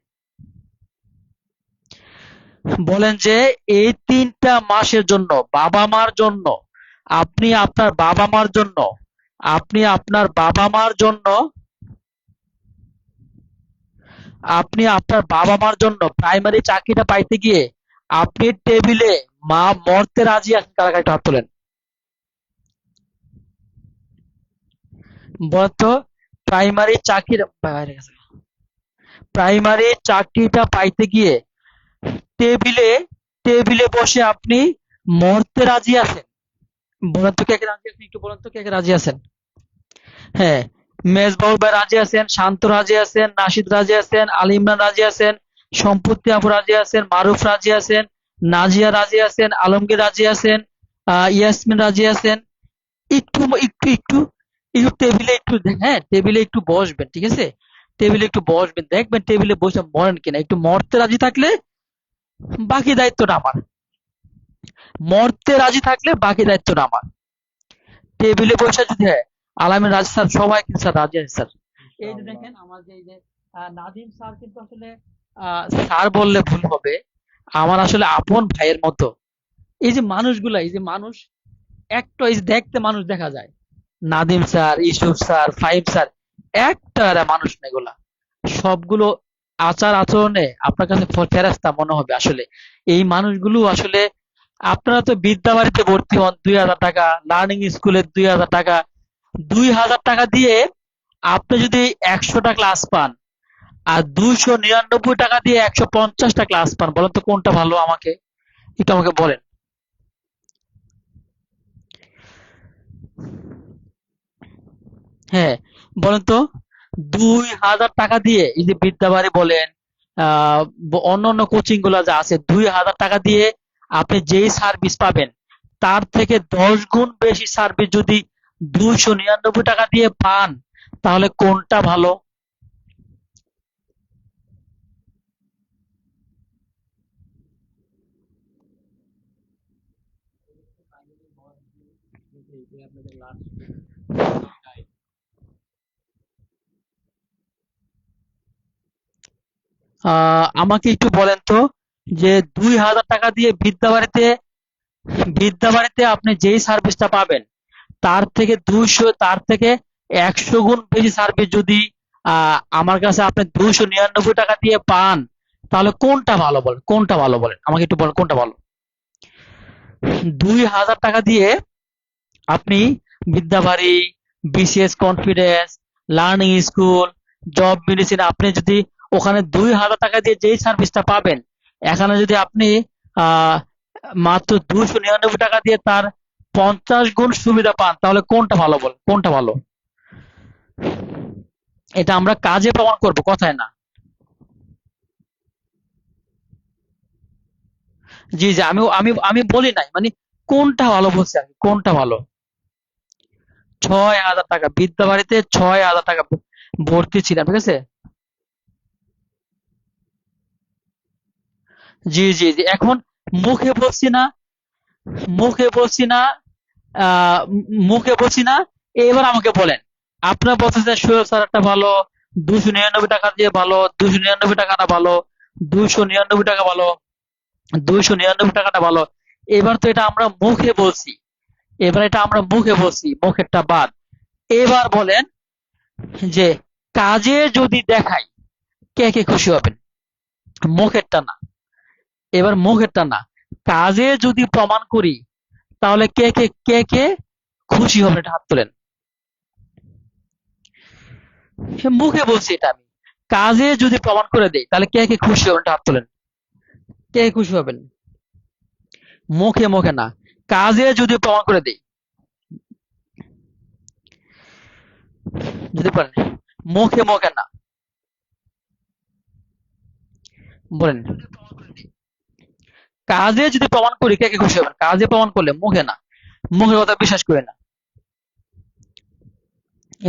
বলেন যে এই 3টা মাসের জন্য বাবা মার জন্য, আপনি আপনার বাবা মার জন্য আপনি আপনার বাবা মার জন্য আপনি আপনার বাবা মার জন্য প্রাইমারি চাকরিটা পাইতে গিয়ে আপনি টেবিলে মা মরতে রাজি আছেন কারা কারা, একটু হাত তোলেন। বলেন তো, প্রাইমারি চাকরির বাইরে গেছে। প্রাইমারি চাকরিটা পাইতে গিয়ে টেবিলে টেবিলে বসে আপনি মরতে রাজি আছেন। বলেন তো কে কে রাজি আছেন, একটু বলেন তো কে কে রাজি আছেন। হ্যাঁ, মেজবাহুল ভাই রাজি আছেন, শান্ত রাজি আছেন, নাশিদ রাজি আছেন, আলী ইমরান রাজি আছেন, সম্পত্তি আপু রাজি আছেন, মারুফ রাজি আছেন, নাজিয়া রাজি আছেন, আলমগীর রাজি আছেন, ইয়াসমিন রাজি আছেন। একটু একটু একটু একটু টেবিলে একটু হ্যাঁ টেবিলে একটু বসবেন, ঠিক আছে? টেবিলে একটু বসবেন, দেখবেন টেবিলে বসে মরেন কিনা। একটু মরতে রাজি থাকলে বাকি দায়িত্বটা আমার। মরতে রাজি থাকলে বাকি দায়িত্বটা আমার। টেবিলে বসে যদি আলামিন রাজি স্যার, সবাই কিন্তু স্যার রাজি আছে স্যার। এই যে ইনশাআল্লাহ। দেখেন আমার যে এই যে নাদিম স্যার কিন্তু আসলে স্যার বললে ভুল হবে, আমার আসলে আপন ভাইয়ের মতো। এই যে মানুষগুলা, এই যে মানুষ একটা, এই যে দেখতে মানুষ দেখা যায়, Nadim sir, Yusuf sir, Fahim sir, একটা এরা মানুষ না এগুলা। সবগুলো আচার আচরণে আপনার কাছে ফেরেশতা মনে হবে আসলে। এই মানুষগুলো আসলে, আপনারা তো বিদ্যাবাড়িতে ভর্তি হন 2000 টাকা, লার্নিং স্কুলে 2000 টাকা, 2000 টাকা দিয়ে আপনি যদি 100টা ক্লাস পান, আর 299 টাকা দিয়ে 150টা ক্লাস পান, বলেন তো কোনটা ভালো আমাকে, একটু আমাকে বলেন। হ্যাঁ, বলেন তো, 2000 টাকা দিয়ে এই যে বিদ্যাবাড়ি বলেন, আহ অন্যান্য কোচিং গুলা যা আছে, 2000 টাকা দিয়ে আপনি যেই সার্ভিস পাবেন, তার থেকে 10 গুণ বেশি সার্ভিস যদি 299 টাকা দিয়ে পান, তাহলে কোনটা ভালো? এটাই আপনাদের লাস্ট গাইড। আমাকে একটু বলেন তো, যে 2000 টাকা দিয়ে বিদ্যাবাড়িতে আপনি যেই সার্ভিসটা পাবেন, তার থেকে 100 গুণ বেশি সার্ভিস যদি আমার কাছে আপনি 299 টাকা দিয়ে পান, তাহলে কোনটা ভালো বলেন, কোনটা ভালো বলেন আমাকে একটু বলেন, কোনটা ভালো? 2000 টাকা দিয়ে আপনি Bidyabari, BCS confidence, learning school, job medicine, আপনি যদি ওখানে 2000 টাকা দিয়ে যেই সার্ভিসটা পাবেন, এখানে যদি আপনি আহ মাত্র 299 টাকা দিয়ে তার 50 গুণ সুবিধা পান, তাহলে কোনটা ভালো বল, কোনটা ভালো? এটা আমরা কাজে প্রমাণ করব, কথায় না। জি জি, আমি আমি আমি বলি নাই, মানে কোনটা ভালো বলছি আমি, কোনটা ভালো। 6000 টাকা বিদ্যাবাড়িতে, 6000 টাকা ভর্তি ছিলাম, ঠিক আছে। জি জি জি, এখন মুখে বলছি না, মুখে বলছি না, মুখে বলছি না। এবার আমাকে বলেন, আপনার বলতেছেন সোহেল স্যারটা ভালো, 299 টাকা দিয়ে ভালো, 299 টাকাটা ভালো, 299 টাকা ভালো, 299 টাকাটা ভালো। এবার তো এটা আমরা মুখে বলছি, এবার এটা আমরা মুখে বলছি, মুখেরটা বাদ। এবার বলেন যে কাজে যদি দেখাই, কে কে খুশি হবেন? মুখেরটা না, এবার মুখেরটা না, কাজে যদি প্রমাণ করি, তাহলে কে কে খুশি হবেন, এটা হাত তোলেন। সে মুখে বলছি এটা আমি, কাজে যদি প্রমাণ করে দেই, তাহলে কে কে খুশি হবেন, এটা হাত তোলেন। কে খুশি হবেন? মুখে মুখে না, কাজে যদি প্রমাণ করে দেই, যদি পারেন, মুখে মুখে না। বলেন, কাজে যদি প্রমাণ করি কে কে খুশি হবেন? কাজে প্রমাণ করলে, মুখে না, মুখের কথা বিশ্বাস করে না।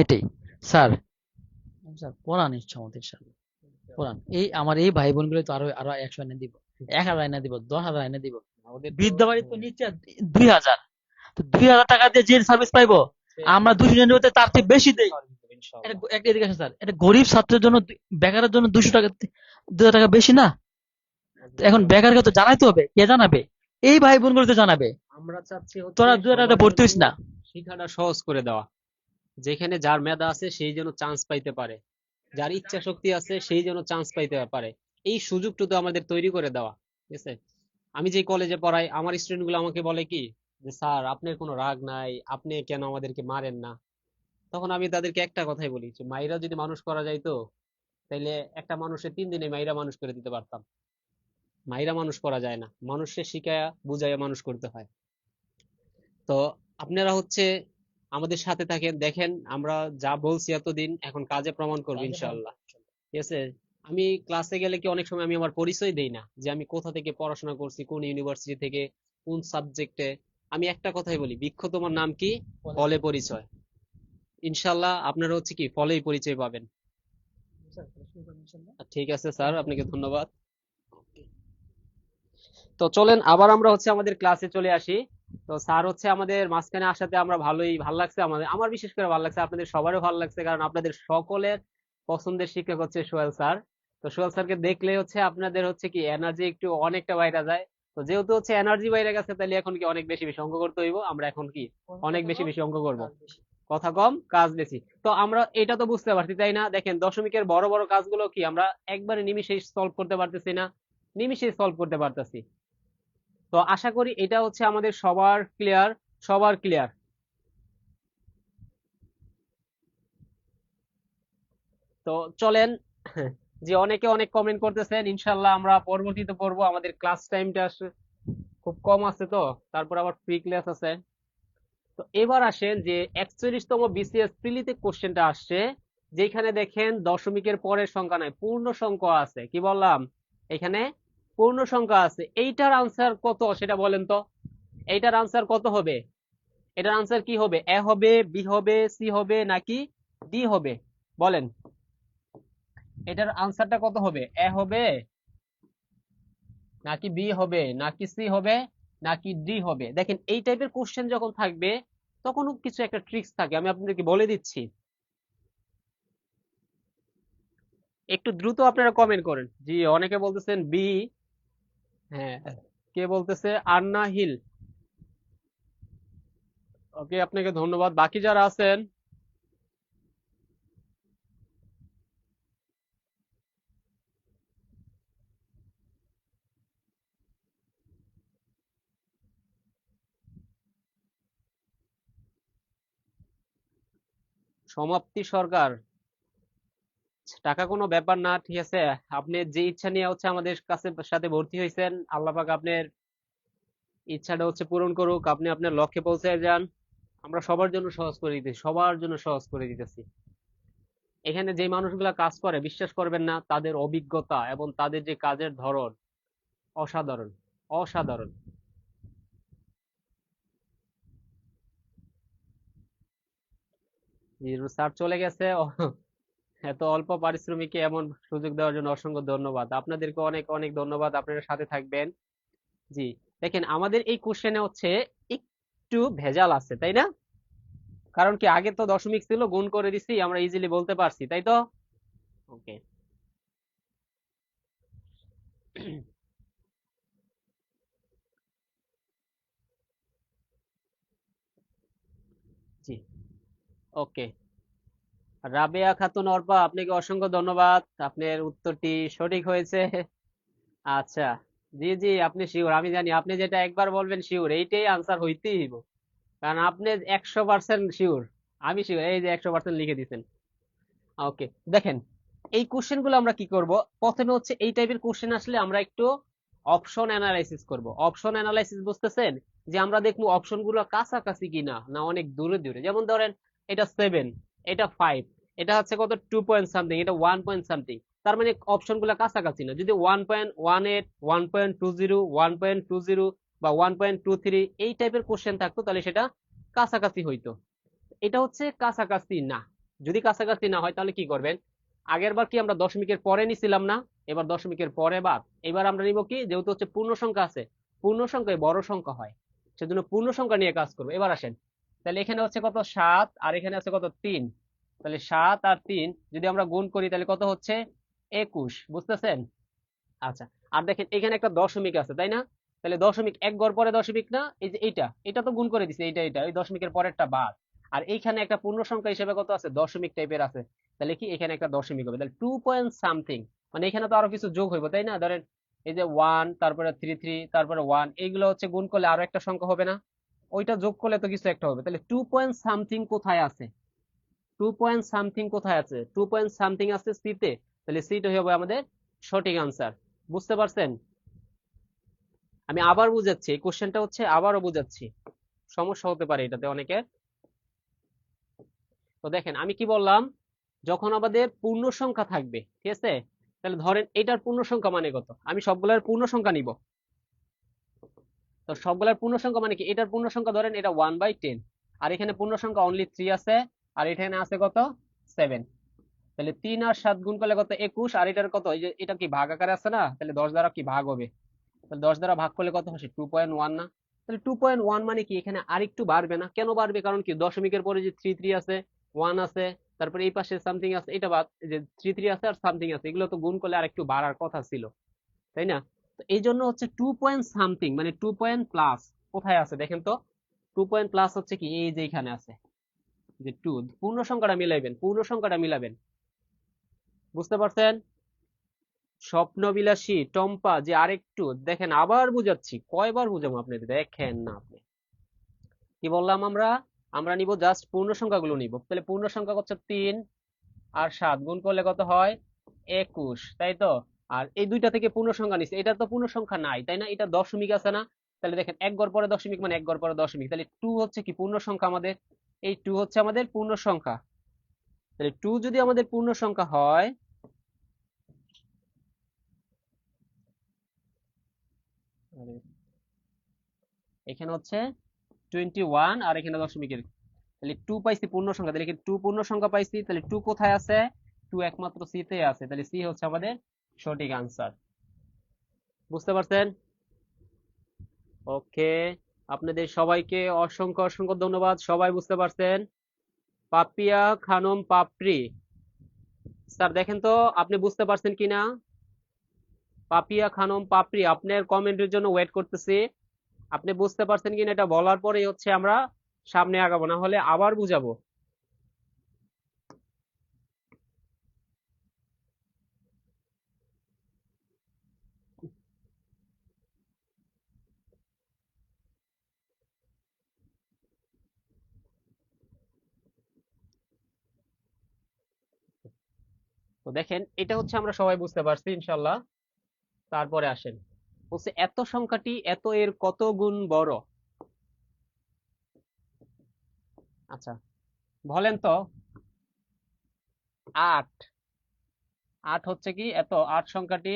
এটাই স্যার। স্যার পড়ান ইচ্ছা মতো ইনশাআল্লাহ, পড়ান। এই আমার এই ভাই বোনগুলো তো আরো আরো 100 এনে দিব, 1000 এনে দিব, 10,000 এনে দিব। ওদের তো বৃদ্ধা বাড়ি তো নিচে 2000, তো 2000 টাকা দিয়ে যে সার্ভিস পাইবো, আমরা 200 জনের মধ্যে তার থেকে বেশি দেই। ইনশাআল্লাহ। একটা এদিকে আসেন স্যার, এটা গরিব ছাত্রের জন্য, বেকারের জন্য 200 টাকা, 2000 টাকা বেশি না? তো এখন বেকারকে তো জানাইতে হবে, কে জানাবে? এই ভাই বোনগুলো তো জানাবে। আমরা চাচ্ছি হচ্ছে তোরা 2000 টাকা সবার ভর্তি হইস জন্য না। শিক্ষাটা সহজ করে দেওয়া, যেখানে যার মেধা আছে সেই যেন চান্স পাইতে পারে, যার ইচ্ছা শক্তি আছে সেই যেন চান্স পাইতে পারে, এই সুযোগটুকু আমাদের তৈরি করে দেওয়া। ঠিক আছে? আমি যে কলেজে পড়াই, আমার স্টুডেন্ট গুলো আমাকে বলে কি, যে স্যার আপনার কোনো রাগ নাই, আপনি কেন আমাদেরকে মারেন না? তখন আমি তাদেরকে একটা কথাই বলি, যে মাইরা যদি মানুষ করা যাইতো, তাইলে একটা মানুষের 3 দিনে মাইরা মানুষ করে দিতে পারতাম। মাইরা মানুষ করা যায় না, মানুষের শিখায়া বুঝাইয়া মানুষ করতে হয়। তো আপনারা হচ্ছে আমাদের সাথে থাকেন, দেখেন আমরা যা বলছি এতদিন এখন কাজে প্রমাণ করবো ইনশাআল্লাহ। ঠিক আছে? আমি ক্লাসে গেলে কি অনেক সময় আমি আমার পরিচয় দেই না, যে আমি কোথা থেকে পড়াশোনা করছি, কোন ইউনিভার্সিটি থেকে, কোন সাবজেক্টে। আমি একটা কথাই বলি, বৃক্ষ তোমার নাম কি? ফলে পরিচয়। ইনশাআল্লাহ আপনারা হচ্ছে কি ফলেই পরিচয় পাবেন। ঠিক আছে স্যার, আপনাকে ধন্যবাদ। তো চলেন আবার আমরা হচ্ছে আমাদের ক্লাসে চলে আসি। তো স্যার হচ্ছে আমাদের মাঝখানে আসাতে আমরা ভালো লাগছে, আমাদের আমার বিশেষ করে ভালো লাগছে, আপনাদের সবারও ভালো লাগছে, কারণ আপনাদের সকলের পছন্দের শিক্ষক হচ্ছে সোহেল স্যার। তো সোহেল স্যারকে দেখলে হচ্ছে আপনাদের হচ্ছে কি এনার্জি একটু অনেকটা বাইরে যায়। তো যেহেতু হচ্ছে এনার্জি বাইরে গেছে, তাহলে এখন কি অনেক বেশি বেশি অঙ্ক করতে হইব, আমরা এখন কি অনেক বেশি বেশি অঙ্ক করব। কথা কম কাজ বেশি। তো আমরা এটা তো বুঝতে পারছি তাই না? দেখেন দশমিকের বড় বড় কাজগুলো কি আমরা একবারে নিমিষেই সলভ করতে পারতেছি না? নিমিষেই সলভ করতে পারতেছি। তো আশা করি এটা হচ্ছে আমাদের সবার ক্লিয়ার, সবার ক্লিয়ার। তো চলেন, যে অনেকে অনেক কমেন্ট করতেছেন, ইনশাল্লাহ আমরা পরবর্তীতে পড়বো, আমাদের ক্লাস টাইমটা খুব কম আছে, তো তারপর আবার ফ্রি ক্লাস আছে। তো এবার আসেন যে 41তম বিসিএস প্রিলিতে কোশ্চেনটা আসছে, যেখানে দেখেন দশমিকের পরের সংখ্যা নাই, পূর্ণ সংখ্যা আছে। কি বললাম? এখানে পূর্ণ সংখ্যা আছে। এইটার আনসার কত সেটা বলেন তো? এইটার আনসার কত হবে? এটার আনসার কি হবে? এ হবে, বি হবে, সি হবে, নাকি ডি হবে? বলেন, এটার আনসারটা কত হবে? এ হবে, নাকি বি হবে, নাকি সি হবে, নাকি ডি হবে? দেখেন এই টাইপের কোশ্চেন যখন থাকবে, তখনও কিছু একটা ট্রিক্স থাকে, আমি আপনাদেরকে বলে দিচ্ছি। একটু দ্রুত আপনারা কমেন্ট করেন। জি, অনেকে বলতেছেন বি। হ্যাঁ, কে বলতেছে? আন্না হিল। ওকে, আপনাকে ধন্যবাদ। বাকি যারা আছেন, সমাপ্তি সরকার, টাকা কোনো ব্যাপার না, ঠিক আছে? আপনি যে ইচ্ছা নিয়ে হচ্ছে আমাদের কাছে সাথে ভর্তি হয়েছেন, আল্লাহ পাক আপনার ইচ্ছাটা হচ্ছে পূরণ করুক, আপনি আপনার লক্ষ্যে পৌঁছে যান। আমরা সবার জন্য সহজ করে দিতেছি, সবার জন্য সহজ করে দিতেছি। এখানে যে মানুষগুলা কাজ করে, বিশ্বাস করবেন না, তাদের অভিজ্ঞতা এবং তাদের যে কাজের ধরন অসাধারণ, অসাধারণ। স্যার চলে গেছে। এত অল্প পারিশ্রমিকে এমন সুযোগ দেওয়ার জন্য অসংখ্য ধন্যবাদ। আপনাদেরকে অনেক অনেক ধন্যবাদ, আপনারা সাথে থাকবেন। জি, দেখেন আমাদের এই কোশ্চেনে হচ্ছে একটু ভেজাল আছে, তাই না? কারণ কি আগে তো দশমিক ছিল, গুণ করে দিছি, আমরা ইজিলি বলতে পারছি, তাই তো? ওকে। জি, ওকে। রাবেয়া খাতুন অর্পা, আপনাকে অসংখ্য ধন্যবাদ, আপনার উত্তরটি সঠিক হয়েছে। আচ্ছা, জি জি, আপনি শিওর, আমি জানি আপনি যেটা একবার বলবেন শিওর, এইটাই আনসার হইতেই হইব, কারণ আপনি 100% শিওর। আমি শিওর, এই যে 100% লিখে দিছেন। ওকে, দেখেন এই কোশ্চেন গুলো আমরা কি করব, প্রথমে হচ্ছে এই টাইপের কোশ্চেন আসলে আমরা একটু অপশন অ্যানালাইসিস করব। অপশন অ্যানালাইসিস বুঝতেছেন? যে আমরা দেখবো অপশন গুলো কাছাকাছি কিনা, না অনেক দূরে দূরে। যেমন ধরেন এটা 7, এটা 5, এটা হচ্ছে কত 2 পয়েন্ট সামথিং, এটা 1 পয়েন্ট সামথিং। তার মানে অপশন গুলা কাছাকাছি না। যদি 1.18, 1.20, 1.20 বা 1.23 এই টাইপের কোশ্চেন থাকতো তাহলে সেটা কাছাকাছি হইতো। এটা হচ্ছে কাছাকাছি না। যদি কাছাকাছি না হয় তাহলে কি করবেন, আগের বার কি আমরা দশমিকের পরে নিছিলাম না, এবার দশমিকের পরে বাদ। এবার আমরা নিব কি, যেহেতু হচ্ছে পূর্ণ সংখ্যা আছে, পূর্ণ সংখ্যায় বড় সংখ্যা হয়, সেজন্য পূর্ণ সংখ্যা নিয়ে কাজ করবো। এবার আসেন, তাহলে এখানে হচ্ছে কত 7 আর এখানে আছে কত 3, তাহলে 7 আর 3 যদি আমরা গুণ করি তাহলে কত হচ্ছে 21, বুঝতেছেন? আচ্ছা, আর দেখেন এখানে একটা দশমিক আছে তাই না, তাহলে দশমিক এক ঘর পরে দশমিক না, এই যে এইটা, এটা তো গুণ করে দিছে, এটা ওই দশমিকের পরেরটা বাদ। আর এইখানে একটা পূর্ণ সংখ্যা হিসেবে কত আছে, দশমিক টাইপের আছে, তাহলে কি এখানে একটা দশমিক হবে, তাহলে 2 পয়েন্ট সামথিং, মানে এখানে তো আরো কিছু যোগ হইব তাই না, ধরেন এই যে 1 তারপরে 3 তারপরে 1, এইগুলো হচ্ছে গুণ করলে আরো একটা সংখ্যা হবে না, ওইটা যোগ করলে তো কিছু একটা হবে। তাহলে 2 পয়েন্ট সামথিং কোথায় আছে, 2 পয়েন্ট সামথিং কোথায় আছে, 2 পয়েন্ট সামথিং আছে সি তে, তাহলে সিটা হবে আমাদের সঠিক আনসার। বুঝতে পারছেন? আমি আবার বুঝাচ্ছি, এই কোশ্চেনটা হচ্ছে আবারও বুঝাচ্ছি, সমস্যা হতে পারে এটাতে অনেকের। তো দেখেন আমি কি বললাম, যখন আমাদের পূর্ণ সংখ্যা থাকবে, ঠিক আছে, তাহলে ধরেন এটার পূর্ণ সংখ্যা মানে কত, আমি সবগুলোর পূর্ণ সংখ্যা নিব। তো সবগুলোর পূর্ণ সংখ্যা মানে কি, এটার পূর্ণ সংখ্যা ধরেন এটা 1/10, আর এখানে পূর্ণ সংখ্যা অনলি 3 আছে, আর এখানে আছে কত 7, তাহলে 3 আর 7 গুণ করলে কত 21, আর এটার কত, এই যে এটা কি ভাগ আকারে আছে না, তাহলে 10 দ্বারা কি ভাগ হবে, তাহলে 10 দ্বারা ভাগ করলে কত হচ্ছে 2.1 না, তাহলে 2.1 মানে কি এখানে আরেকটু বাড়বে না, কেন বাড়বে, কারণ কি দশমিকের পরে যে 3 আছে, 1 আছে, তারপরে এই পাশে সামথিং আছে, এটা বাদ, এই যে 3 আছে আর সামথিং আছে, এগুলো তো গুণ করলে আরেকটু বাড়ার কথা ছিল, তাই না? তো এই জন্য হচ্ছে 2 পয়েন্ট সামথিং মানে 2 পয়েন্ট প্লাস কোথায় আছে দেখেন তো, 2 পয়েন্ট প্লাস হচ্ছে কি এই যে এখানে আছে, যে 2, পূর্ণ সংখ্যাটা মিলাইবেন, পূর্ণ সংখ্যাটা মিলাবেন, বুঝতে পারছেন? স্বপ্নবিলাসী টম্পা, যে আরেকটু দেখেন, আবার বুঝাচ্ছি, কয়বার বুঝাবো আপনাদের, দেখেন না আপনি, কি বললাম আমরা, আমরা নিব জাস্ট পূর্ণ সংখ্যাগুলো নিব, তাহলে পূর্ণ সংখ্যা হচ্ছে 3 আর 7 গুণ করলে কত হয় 21, তাই তো? আর এই দুইটা থেকে পূর্ণ সংখ্যা নিচ্ছে, এটা তো পূর্ণ সংখ্যা নাই তাই না, এটা দশমিক আছে না, তাহলে দেখেন এক ঘর পরে দশমিক মানে এক ঘর পরে দশমিক, তাহলে 2 হচ্ছে কি পূর্ণ সংখ্যা আমাদের, এই 2 হচ্ছে আমাদের পূর্ণ সংখ্যা, তাহলে 2 যদি আমাদের পূর্ণ সংখ্যা হয়, এখানে হচ্ছে 21 আর এখানে দশমিকের, তাহলে 2 পাইছি পূর্ণ সংখ্যা, তাহলে কি 2 পূর্ণ সংখ্যা পাইছি, তাহলে 2 কোথায় আছে, 2 একমাত্র সি তে আছে, তাহলে সি হচ্ছে আমাদের সঠিক আনসার। বুঝতে পারছেন? ওকে, আপনাদের সবাইকে অসংখ্য অসংখ্য ধন্যবাদ, সবাই বুঝতে পারছেন। পাপিয়া খানম পাপড়ি, স্যার দেখেন তো আপনি বুঝতে পারছেন কিনা, পাপিয়া খানম পাপড়ি, আপনার কমেন্টের জন্য ওয়েট করতেছি, আপনি বুঝতে পারছেন কিনা এটা বলার পরেই হচ্ছে আমরা সামনে আগাবো, না হলে আবার বুঝাবো। তো দেখেন এটা হচ্ছে আমরা সবাই বুঝতে পারছি ইনশাল্লাহ। তারপরে আসেন, বলছে এত সংখ্যাটি এত এর কত গুণ বড়, আচ্ছা বলেন তো, 8, 8 হচ্ছে কি এত, 8 সংখ্যাটি,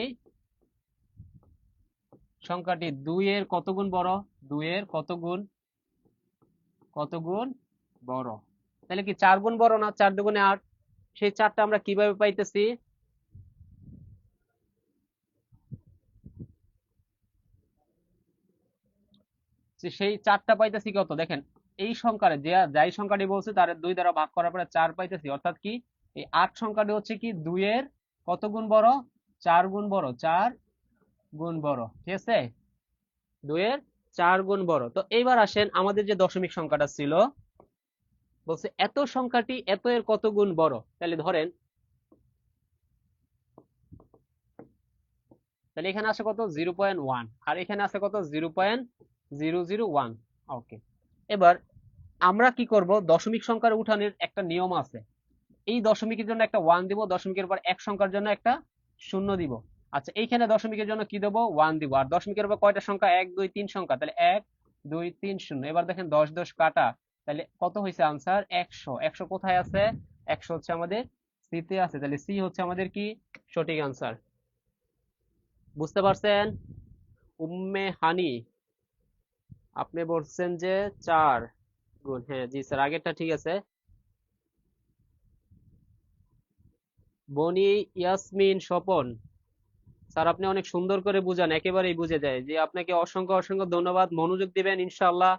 সংখ্যাটি 2 এর কত গুণ বড়, 2 এর কত গুণ, কত গুণ বড়, তাহলে কি 4 গুণ বড় না, 4 দুগুণে 8, সেই 4টা আমরা কিভাবে পাইতেছি, যে সেই 4টা পাইতেছি কত দেখেন, এই সংখ্যার যে যাই সংখ্যাটি বলছে তার 2 দ্বারা ভাগ করার পরে 4 পাইতেছি, অর্থাৎ কি এই 8 সংখ্যাটি হচ্ছে কি 2 এর কত গুণ বড়, 4 গুণ বড়, 4 গুণ বড়, ঠিক আছে, 2 এর 4 গুণ বড়। তো এইবার আসেন আমাদের যে দশমিক সংখ্যাটা ছিল, বলছে এত সংখ্যাটি এত এর কত গুণ বড়, তাহলে ধরেন, তাহলে এখানে আছে কত 0.1 আর এখানে আছে কত 0.001, ওকে। এবার আমরা কি করব, দশমিক সংখ্যার উঠানের একটা নিয়ম আছে, এই দশমিকের জন্য একটা 1 দিব, দশমিকের পর এক সংখ্যার জন্য একটা শূন্য দিব, আচ্ছা এইখানে দশমিকের জন্য কি দেব 1 দিব, আর দশমিকের পর কয়টা সংখ্যা 1 2 3 সংখ্যা, তাহলে 1 2 3 0, এবার দেখেন 10 10 কাটা, তাহলে কত হয়েছে আনসার 100, 100 কোথায় আছে, 100 হচ্ছে আমাদের সিতে আছে, তাহলে সি হচ্ছে আমাদের কি সঠিক আনসার। বুঝতে পারছেন? উম্মে হানি আপনি বলছেন যে 4 গুণ, হ্যাঁ জি স্যার, আগেরটা ঠিক আছে। বনি ইয়াসমিন স্বপন স্যার, আপনি অনেক সুন্দর করে বুঝান, একেবারেই বুঝে যায়। যে আপনাকে অসংখ্য অসংখ্য ধন্যবাদ, মনোযোগ দিবেন, ইনশাআল্লাহ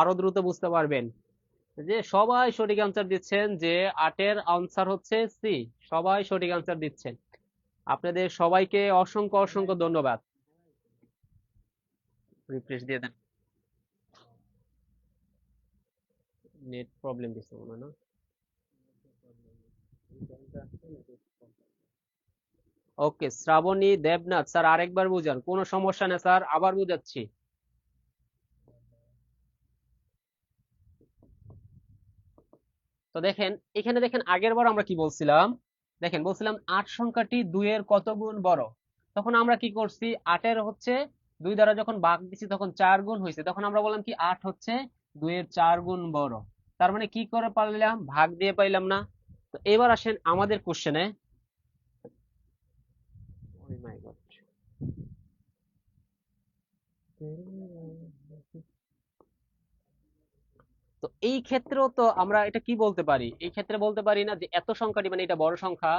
আরো দ্রুত বুঝতে পারবেন। যে সবাই সঠিক আনসার দিচ্ছেন, যে 8-এর আনসার হচ্ছে সি, সবাই সঠিক আনসার দিচ্ছেন। আপনাদের সবাইকে অসংখ্য অসংখ্য ধন্যবাদ। রিফ্রেশ দিয়ে দেন, নেট প্রবলেম দিচ্ছে মনে হয় না? ওকে, শ্রাবণী দেবনাথ স্যার, আরেকবার বুঝান। কোনো সমস্যা নেই স্যার, আবার বুঝাচ্ছি। তো দেখেন, এখানে দেখেন আগের বার আমরা কি বলছিলাম, দেখেন বলছিলাম 8 সংখ্যাটি 2 এর কত গুণ বড়। তখন আমরা কি করছি, 8-এর হচ্ছে 2 দ্বারা যখন ভাগ দিছি তখন 4 গুণ হয়েছে, তখন আমরা বললাম কি 8 হচ্ছে 2 এর 4 গুণ বড়। তার মানে কি করে পারলাম, ভাগ দিয়ে পাইলাম না। তো এবার আসেন আমাদের কোশ্চেনে। তো এই ক্ষেত্রেও তো আমরা এটা কি বলতে পারি, এই ক্ষেত্রে বলতে পারি না যে এত সংখ্যাটি মানে এটা বড় সংখ্যা,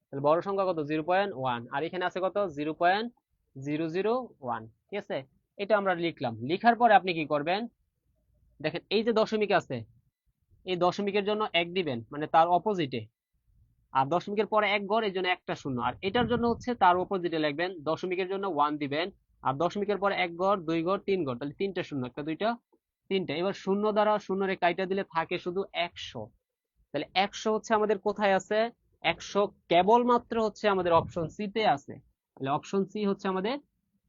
তাহলে বড় সংখ্যা কত 0.1, আর এখানে আছে কত 0.001, ঠিক আছে। এটা আমরা লিখলাম, লিখার পরে আপনি কি করবেন, দেখেন এই যে দশমিক আছে, এই দশমিকের জন্য 1 দিবেন, মানে তার অপোজিটে। আর দশমিকের পরে 1 ঘর, এই জন্য একটা শূন্য। আর এটার জন্য হচ্ছে তার অপোজিটে লিখবেন, দশমিকের জন্য 1 দিবেন, আর দশমিকের পরে 1 ঘর 2 ঘর 3 ঘর, তাহলে 3টে শূন্য, একটা দুইটা তিনটা। এবার শূন্য দ্বারা শূন্যরে কাইটা দিলে থাকে শুধু 100। তাহলে 100 হচ্ছে আমাদের কোথায় আছে, 100 কেবলমাত্র হচ্ছে আমাদের অপশন সি তে আছে। তাহলে অপশন সি হচ্ছে আমাদের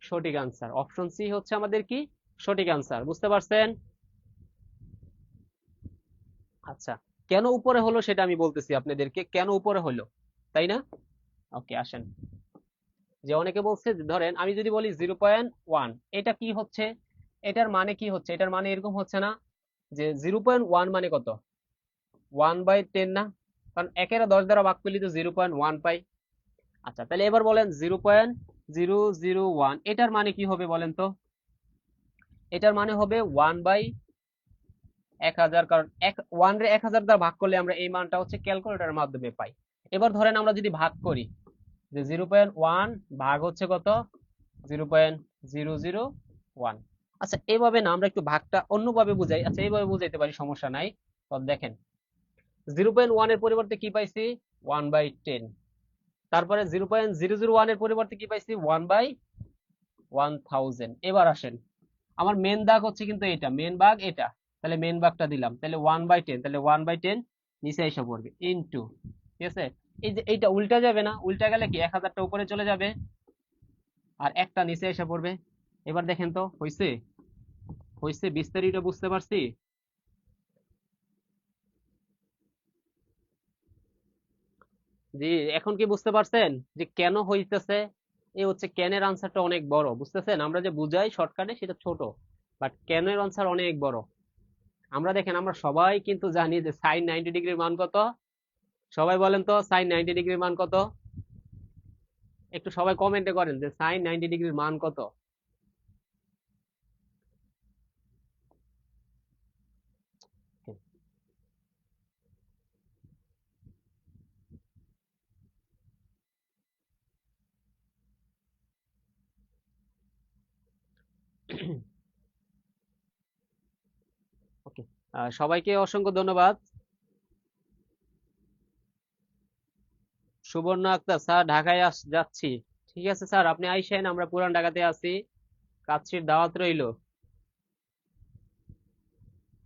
সঠিক আনসার, অপশন সি হচ্ছে আমাদের কি সঠিক আনসার। বুঝতে পারছেন? আচ্ছা, কেন উপরে হলো সেটা আমি বলতেছি আপনাদেরকে, কেন উপরে হলো, তাই না? ওকে, আসেন। যে অনেকে বলছে যে ধরেন আমি যদি বলি 0.1, এটা কি হচ্ছে, এটার মানে কি হচ্ছে, এটার মানে এরকম হচ্ছে না যে 0.1 মানে কত, 1/10 না? কারণ একের 10 দ্বারা ভাগ করলে তো 0.1 পাই। আচ্ছা, তাহলে এবার বলেন 0.001 এটার মানে কি হবে বলেন তো? এটার মানে হবে 1/1000, কারণ 1 রে 1000 দ্বারা ভাগ করলে আমরা এই মানটা হচ্ছে ক্যালকুলেটরের মাধ্যমে পাই। এবার ধরেন আমরা যদি ভাগ করি, যে 0.1 ভাগ হচ্ছে কত, 0.001। আচ্ছা, এভাবে না, আমরা একটু ভাগটা অন্যভাবে বুঝাই। আচ্ছা, এইভাবে বুঝাইতে পারি, সমস্যা নাই। তো দেখেন 0.1 এর পরিবর্তে কি পাইছি, 1/10। তারপরে 0.001 এর পরিবর্তে কি পাইছি, 1/1000। এবার আসেন, আমার মেন দাগ হচ্ছে কিন্তু এটা, মেন ভাগ এটা, তাহলে মেন ভাগটা দিলাম, তাহলে 1/10, তাহলে 1/10 নিচে এসে পড়বে ইনটু, ঠিক আছে। এই যে এইটা উল্টা যাবে না, উল্টা গেলে কি 1000টা উপরে চলে যাবে আর একটা নিচে এসে পড়বে। এবার দেখেন তো হইছে, হইছে, বিস্তারিত বুঝতে পারছি। জি, এখন কি বুঝতে পারছেন যে কেন হইতেছে? এই হচ্ছে কেনের আনসারটা অনেক বড়, বুঝতেছেন? আমরা যে বুঝাই শর্টকাটে সেটা ছোট, বাট কেনের আনসার অনেক বড়। আমরা দেখেন, আমরা সবাই কিন্তু জানি যে সাইন 90 ডিগ্রির মান কত। সবাই বলেন তো সাইন 90 ডিগ্রির মান কত, একটু সবাই কমেন্টে করেন যে সাইন 90 ডিগ্রির মান কত। ওকে, সবাইকে অসংখ্য ধন্যবাদ। সুবর্ণ আক্তার স্যার, ঢাকায় যাচ্ছি। ঠিক আছে স্যার, আপনি আইসেন, আমরা পুরান ঢাকাতে আছি, কাচ্চির দাওয়াত রইলো।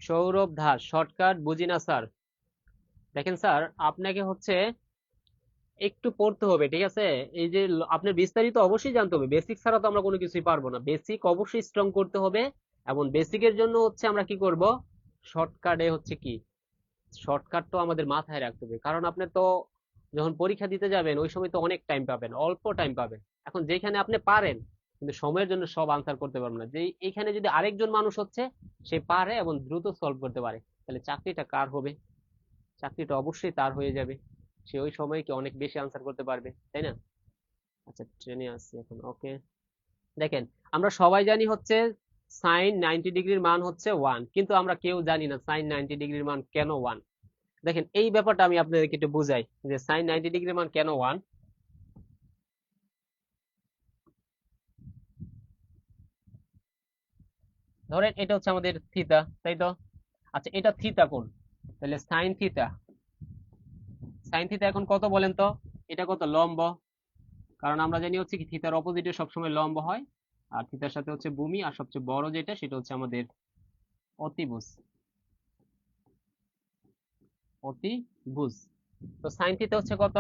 সৌরভ দাস, শর্টকাট বুঝি না স্যার। দেখেন স্যার, আপনাকে হচ্ছে একটু পড়তে হবে, ঠিক আছে। এই যে আপনার বিস্তারিত অবশ্যই জানতে হবে, বেসিক ছাড়া তো আমরা কোনো কিছুই পারবো না। বেসিক অবশ্যই স্ট্রং করতে হবে, এবং বেসিকের জন্য হচ্ছে আমরা কি করব, শর্টকাটে হচ্ছে কি, শর্টকাট তো আমাদের মাথায় রাখতে হবে। কারণ আপনি তো যখন পরীক্ষা দিতে যাবেন ওই সময় তো অনেক টাইম পাবেন, অল্প টাইম পাবেন। এখন যেখানে আপনি পারেন কিন্তু সময়ের জন্য সব আনসার করতে পারবেন না, যে এইখানে যদি আরেকজন মানুষ হচ্ছে সে পারে এবং দ্রুত সলভ করতে পারে, তাহলে চাকরিটা কার হবে? চাকরিটা অবশ্যই তার হয়ে যাবে। সে ওই সময় কি অনেক বেশি আনসার করতে পারবে, তাই না? আচ্ছা, ট্রেনে আসছি এখন, ওকে। দেখেন, আমরা সবাই জানি হচ্ছে সাইন 90 ডিগ্রির মান হচ্ছে 1, কিন্তু আমরা কেউ জানি না সাইন 90 ডিগ্রির মান কেন 1। দেখেন, এই ব্যাপারটা আমি আপনাদেরকে একটু বুঝাই যে সাইন 90 ডিগ্রির মান কেন 1। ধরেন এটা হচ্ছে আমাদের থিতা, তাই তো? আচ্ছা, এটা থিতা কোণ, তাহলে সাইন থিতা, সাইন থিতা এখন কত বলেন তো? এটা কত? লম্ব। কারণ আমরা জানি হচ্ছে কি থিতার অপোজিটে সবসময় লম্ব হয়, আর থিতার সাথে হচ্ছে ভূমি, আর সবচেয়ে বড় যেটা সেটা হচ্ছে আমাদের অতিভুজ। অতিভুজ। তো সাইন থিতা হচ্ছে কত?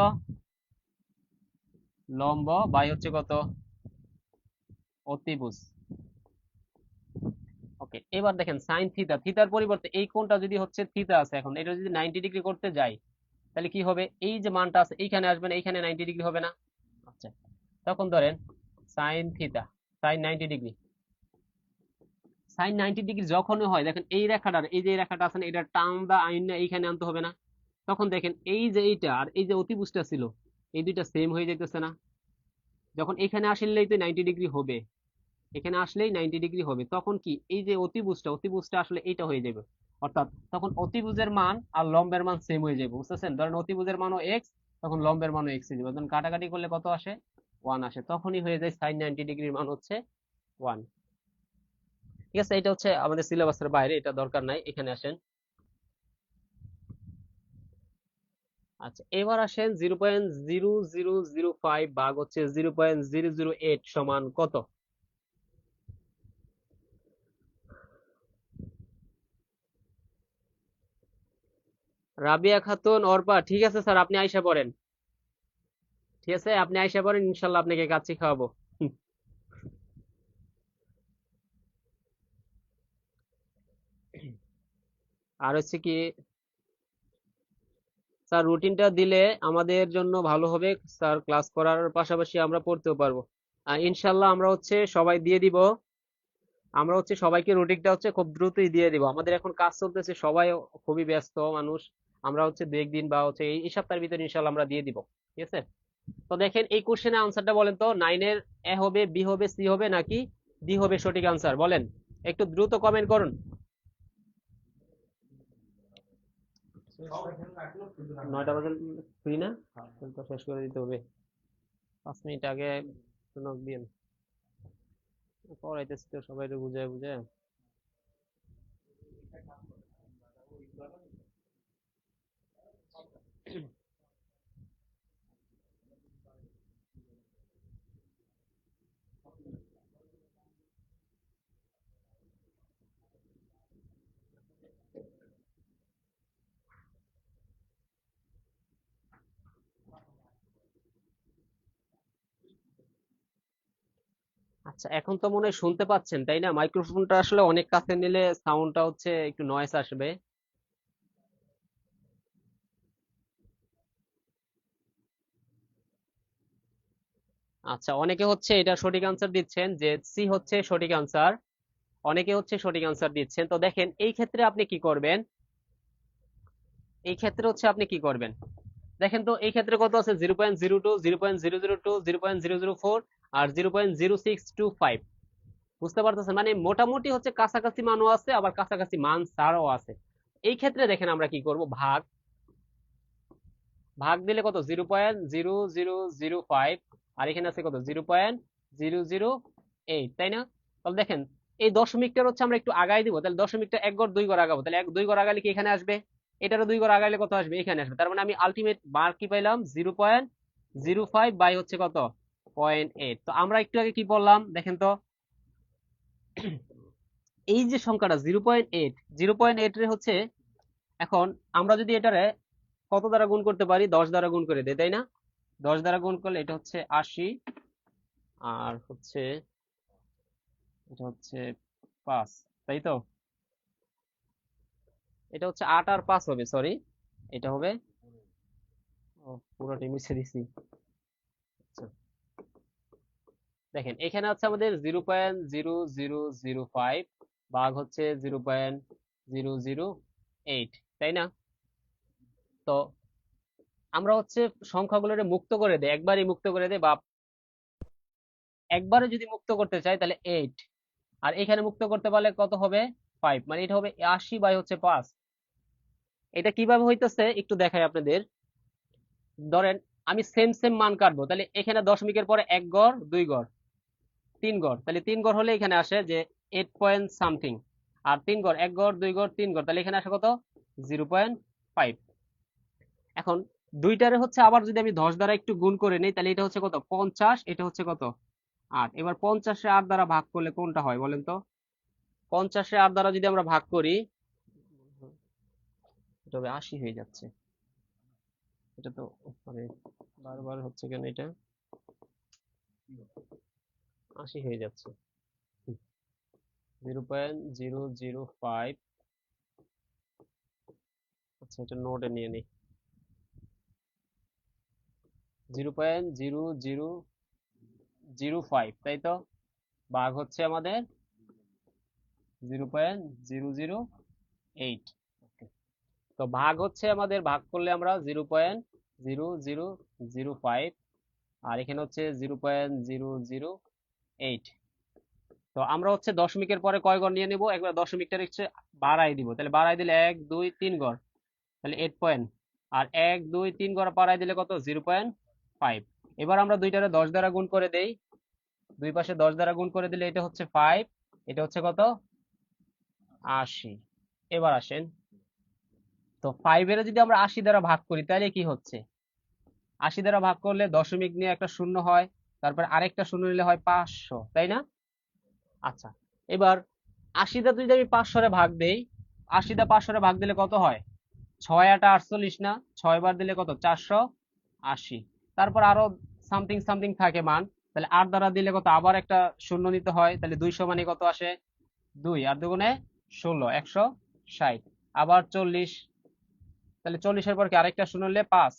লম্ব বাই হচ্ছে কত? অতিভুজ। ওকে, এবার দেখেন সাইন থিতা, থিতার পরিবর্তে এই কোণটা যদি হচ্ছে থিতা আছে, এখন এটা যদি 90 ডিগ্রি করতে যাই, তাহলে কি হবে? এই যে মানটা আছে এইখানে আসবে না, এইখানে 90 ডিগ্রি হবে না? আচ্ছা, তখন ধরেন sine theta, sine 90 degree, sine 90 degree যখনই হয়, দেখেন এই রেখাটার, এই যে এই রেখাটা আছে না, এটা টান দা আইন না এইখানে আনতে হবে না? তখন দেখেন এই যে এইটা আর এই যে অতিভুজটা ছিল, এই দুইটা সেম হয়ে যাইতেছে না? যখন এখানে আসলেই তো 90 ডিগ্রি হবে, এখানে আসলেই 90 ডিগ্রি হবে, তখন কি এই যে অতিভুজটা, অতিভুজটা আসলে এইটা হয়ে যাবে। অর্থাৎ তখন অতিভুজের মান আর লম্বের মান সেম হয়ে যাবে, বুঝতেছেন? ধরেন অতিভুজের মানও এক্স, তখন লম্বের মানও এক্স হয়ে যাবে, তখন কাটাকাটি করলে কত আসে? 1 আসে, তখনই হয়ে যায় সাইন 90 ডিগ্রির মান হচ্ছে 1। ঠিক আছে, এটা হচ্ছে আমাদের সিলেবাসের বাইরে, এটা দরকার নাই, এখানে আসেন। আচ্ছা, এবার আসেন 0.0005 ভাগ হচ্ছে 0.008 সমান কত? রাবিয়া খাতুন, অর্পা, ঠিক আছে স্যার, আপনি আইসা পড়েন। ঠিক আছে, আপনি আইসা পড়েন, ইনশাল্লাহ আপনাকে কাচ্চি খাওয়াবো। আর হচ্ছে কি স্যার, রুটিনটা দিলে আমাদের জন্য ভালো হবে স্যার, ক্লাস করার পাশাপাশি আমরা পড়তেও পারবো। ইনশাল্লাহ আমরা হচ্ছে সবাই দিয়ে দিব, আমরা হচ্ছে সবাইকে রুটিনটা হচ্ছে খুব দ্রুতই দিয়ে দিব। আমাদের এখন কাজ চলতেছে, সবাই খুবই ব্যস্ত মানুষ, আমরা হচ্ছে দু একদিন বা হচ্ছে এই সপ্তাহের ভিতরে ইনশাল্লাহ আমরা দিয়ে দিব। ঠিক আছে, তো দেখেন এই কোশ্চেনের আনসারটা বলেন তো, 9-এর এ হবে, বি হবে, সি হবে নাকি ডি হবে সঠিক আনসার, বলেন, একটু দ্রুত কমেন্ট করুন। 9টা বাজে ফ্রি না? তাহলে তো শেষ করে দিতে হবে, 5 মিনিট আগে নক দিন। পড়াইতেছি তো সবাই বুঝায় বুঝায়। আচ্ছা, এখন তো মনে হয় শুনতে পাচ্ছেন, তাই না? মাইক্রোফোনটা আসলে অনেক কাছে নিলে সাউন্ডটা হচ্ছে একটু নয়েস আসবে। আচ্ছা, অনেকে হচ্ছে এটা সঠিক আনসার দিচ্ছেন যে সি হচ্ছে সঠিক আনসার, অনেকে হচ্ছে সঠিক আনসার দিচ্ছেন। তো দেখেন এই ক্ষেত্রে আপনি কি করবেন, এই ক্ষেত্রে হচ্ছে আপনি কি করবেন, দেখেন তো এই ক্ষেত্রে কত আছে? 0.02, 0.002, 0.004 আর 0.0625। বুঝতে পারতেছেন? মানে মোটামুটি হচ্ছে কাছাকাছি মানও আছে, আবার কাছাকাছি মান ছাড়াও আছে। এই ক্ষেত্রে দেখেন আমরা কি করব, ভাগ, ভাগ দিলে কত? 0.0005, আর এখানে আছে কত? 0.008, তাই না? তাহলে দেখেন এই দশমিকটার হচ্ছে আমরা একটু আগাই দিব, তাহলে দশমিকটা 1 ঘর 2 ঘর আগাবো, তাহলে 2 ঘর আগালে কি এখানে আসবে? এটারও 2 ঘর আগাইলে কত আসবে? এখানে আসবে। তার মানে আমি আলটিমেট বার কি পাইলাম? 0.05 বাই হচ্ছে কত? 0.8। তো আমরা একটু আগে কি বললাম দেখেন তো, এই যে সংখ্যাটা 0.8, 0.8 এর হচ্ছে, এখন আমরা যদি এটারে কত দ্বারা গুণ করতে পারি? 10 দ্বারা গুণ করে দেয়, তাই না? 10 দ্বারা গুণ করলে এটা হচ্ছে 80, আর হচ্ছে এটা হচ্ছে 5, তাই তো? এটা হচ্ছে 8 আর 5 হবে, সরি, এটা হবে, ও পুরোটা মিশে দিছি। আচ্ছা, দেখেন এখানে হচ্ছে আমাদের 0.0005 ভাগ হচ্ছে 0.008, তাই না? তো আমরা হচ্ছে সংখ্যাগুলোরে মুক্ত করে দেই, একবারই মুক্ত করে দেই, বা একবারে যদি মুক্ত করতে চাই তাহলে 8, আর এখানে মুক্ত করতে পারলে কত হবে 5, মানে এটা হবে 80/5। এটা কিভাবে হইতেছে একটু দেখাই আপনাদের। ধরেন আমি সেম সেম মান কাটবো, তাহলে এখানে দশমিকের পরে 1 ঘর 2 ঘর 3 ঘর, তাহলে 3 ঘর হলে এখানে আসে যে 8 পয়েন্ট সামথিং, আর 3 ঘর 1 ঘর 2 ঘর 3 ঘর, তাহলে এখানে আসে কত 0.5। এখন দুইটারে হচ্ছে আবার যদি আমি 10 দ্বারা একটু গুণ করে নিই, তাহলে এটা হচ্ছে কত 50, এটা হচ্ছে কত 8। এবার 50-এ 8 দ্বারা ভাগ করলে কোনটা হয় বলেন তো? 50-এ 8 দ্বারা যদি আমরা ভাগ করি, এটা হবে 80 হয়ে যাচ্ছে। এটা তো মানে বারবার হচ্ছে কেন, এটা 80 হয়ে যাচ্ছে। 0.005। আচ্ছা, এটা নোটে নিয়ে নিই। 0.0005, তাই তো? ভাগ হচ্ছে আমাদের 0.008। তো ভাগ হচ্ছে আমাদের, ভাগ করলে আমরা 0.0005, আর এখানে হচ্ছে 0.008। তো আমরা হচ্ছে দশমিকের পরে কয় ঘর নিয়ে নেব, একবার দশমিকটা হচ্ছে বাড়াই দিব, তাহলে বাড়াই দিলে 1 2 3 ঘর, তাহলে 8 পয়েন্ট, আর 1 2 3 ঘর বাড়াই দিলে কত 0.5। এবার আমরা দুইটারে 10 দ্বারা গুণ করে দেই, দুই পাশে 10 দ্বারা গুণ করে দিলে এটা হচ্ছে 5, এটা হচ্ছে কত 80। এবার আসেন, তো 5 এর যদি আমরা 80 দ্বারা ভাগ করি তাহলে কি হচ্ছে? 80 দ্বারা ভাগ করলে দশমিক নিয়ে একটা শূন্য হয়, তারপর আরেকটা শূন্য নিলে হয় 500, তাই না? আচ্ছা, এবার 80 দা যদি আমি 500 রে ভাগ দেই, 80 দা 500 রে ভাগ দিলে কত হয়? 6 8 48 না, 6 বার দিলে কত 480, তারপর আরো সামথিং সামথিং থাকে মান, তাহলে 8 দ্বারা দিলে কত, আবার একটা শূন্য নিতে হয়, তাহলে 200 মানে কত আসে 2, আর দুগুণে 16 160, আবার 40, তাহলে 40 এর পর কি আরেকটা শূন্য নিলে 5,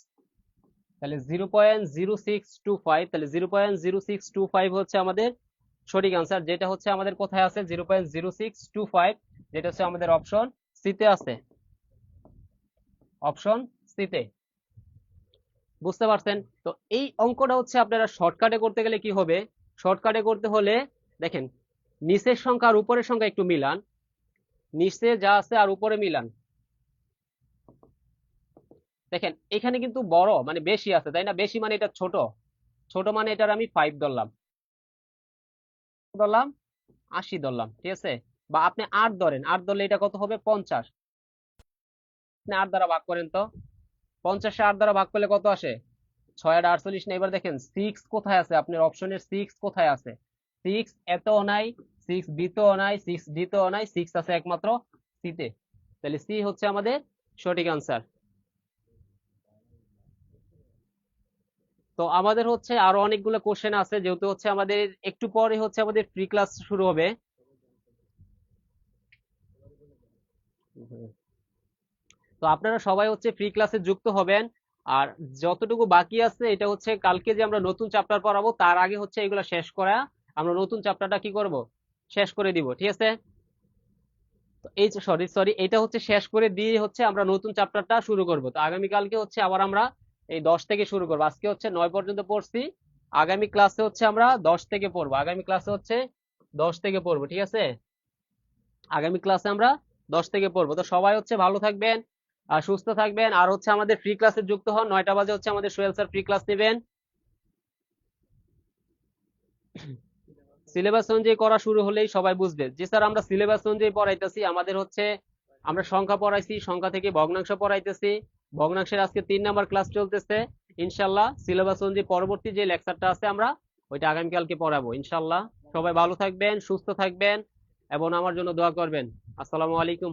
তাহলে 0.0625, তাহলে 0.0625 হচ্ছে আমাদের সঠিক আনসার, যেটা হচ্ছে আমাদের কোথায় আছে 0.0625, যেটা হচ্ছে আমাদের অপশন সিতে আছে, অপশন সিতে। বুঝতে পারছেন? তো এই অঙ্কটা হচ্ছে আপনারা শর্টকাটে করতে গেলে কি হবে, শর্টকাটে করতে হলে দেখেন, নিচের সংখ্যা আর উপরের সংখ্যা একটু মিলান, নিচে যা আছে আর উপরে মিলান। দেখেন এখানে কিন্তু বড় মানে বেশি আছে, তাই না? বেশি মানে এটা ছোট, ছোট মানে এটার আমি 5 ধরলাম, ধরলাম 80 ধরলাম, ঠিক আছে? বা আপনি 8 ধরেন, 8 ধরলে এটা কত হবে 50। আপনি 8 দ্বারা ভাগ করেন তো, 50-এ 8 দ্বারা ভাগ করলে কত আসে 6 8 48 না। এবার দেখেন 6 কোথায় আছে, আপনার অপশনের 6 কোথায় আছে? 6 এতও নাই, 6 বিতেও নাই, 6 ডিতেও নাই, 6 আছে একমাত্র সিতে, তাহলে সি হচ্ছে আমাদের সঠিক আনসার। তো আমাদের হচ্ছে আরো অনেকগুলো কোশ্চেন আছে, যেহেতু হচ্ছে আমাদের একটু পরে হচ্ছে আমাদের ফ্রি ক্লাস শুরু হবে। তো আপনারা সবাই হচ্ছে ফ্রি ক্লাসে যুক্ত হবেন, আর যতটুকু বাকি আছে এটা হচ্ছে কালকে যে আমরা নতুন চ্যাপ্টার পড়াবো তার আগে হচ্ছে এগুলো শেষ করা, আমরা নতুন চ্যাপ্টারটা কি করব, শেষ করে দিব, ঠিক আছে? তো এই সরি সরি এটা হচ্ছে শেষ করে দিয়ে হচ্ছে আমরা নতুন চ্যাপ্টারটা শুরু করব। তো আগামীকালকে হচ্ছে আবার আমরা এই 10 থেকে শুরু করবো, আজকে হচ্ছে 9 পর্যন্ত পড়ছি, আগামী ক্লাসে হচ্ছে আমরা 10 থেকে পড়বো, আগামী ক্লাসে হচ্ছে 10 থেকে পড়বো, ঠিক আছে? আগামী ক্লাসে আমরা 10 থেকে পড়বো। তো সবাই হচ্ছে ভালো থাকবেন আর সুস্থ থাকবেন, আর হচ্ছে আমাদের ফ্রি ক্লাসে যুক্ত হন, 9টা বাজে হচ্ছে আমাদের সোহেল স্যার ফ্রি ক্লাস নেবেন। সিলেবাস অনুযায়ী করা শুরু হলেই সবাই বুঝবে যে স্যার আমরা সিলেবাস অনুযায়ী পড়াইতেছি, আমাদের হচ্ছে আমরা সংখ্যা পড়াইছি, সংখ্যা থেকে ভগ্নাংশ পড়াইতেছি, ভগ্নাংশের আজকে 3 নাম্বার ক্লাস চলতেছে। ইনশাল্লাহ সিলেবাস অনুযায়ী পরবর্তী যে লেকচারটা আছে আমরা ওইটা আগামীকালকে পড়াবো ইনশাল্লাহ। সবাই ভালো থাকবেন, সুস্থ থাকবেন এবং আমার জন্য দোয়া করবেন। আসসালামু আলাইকুম।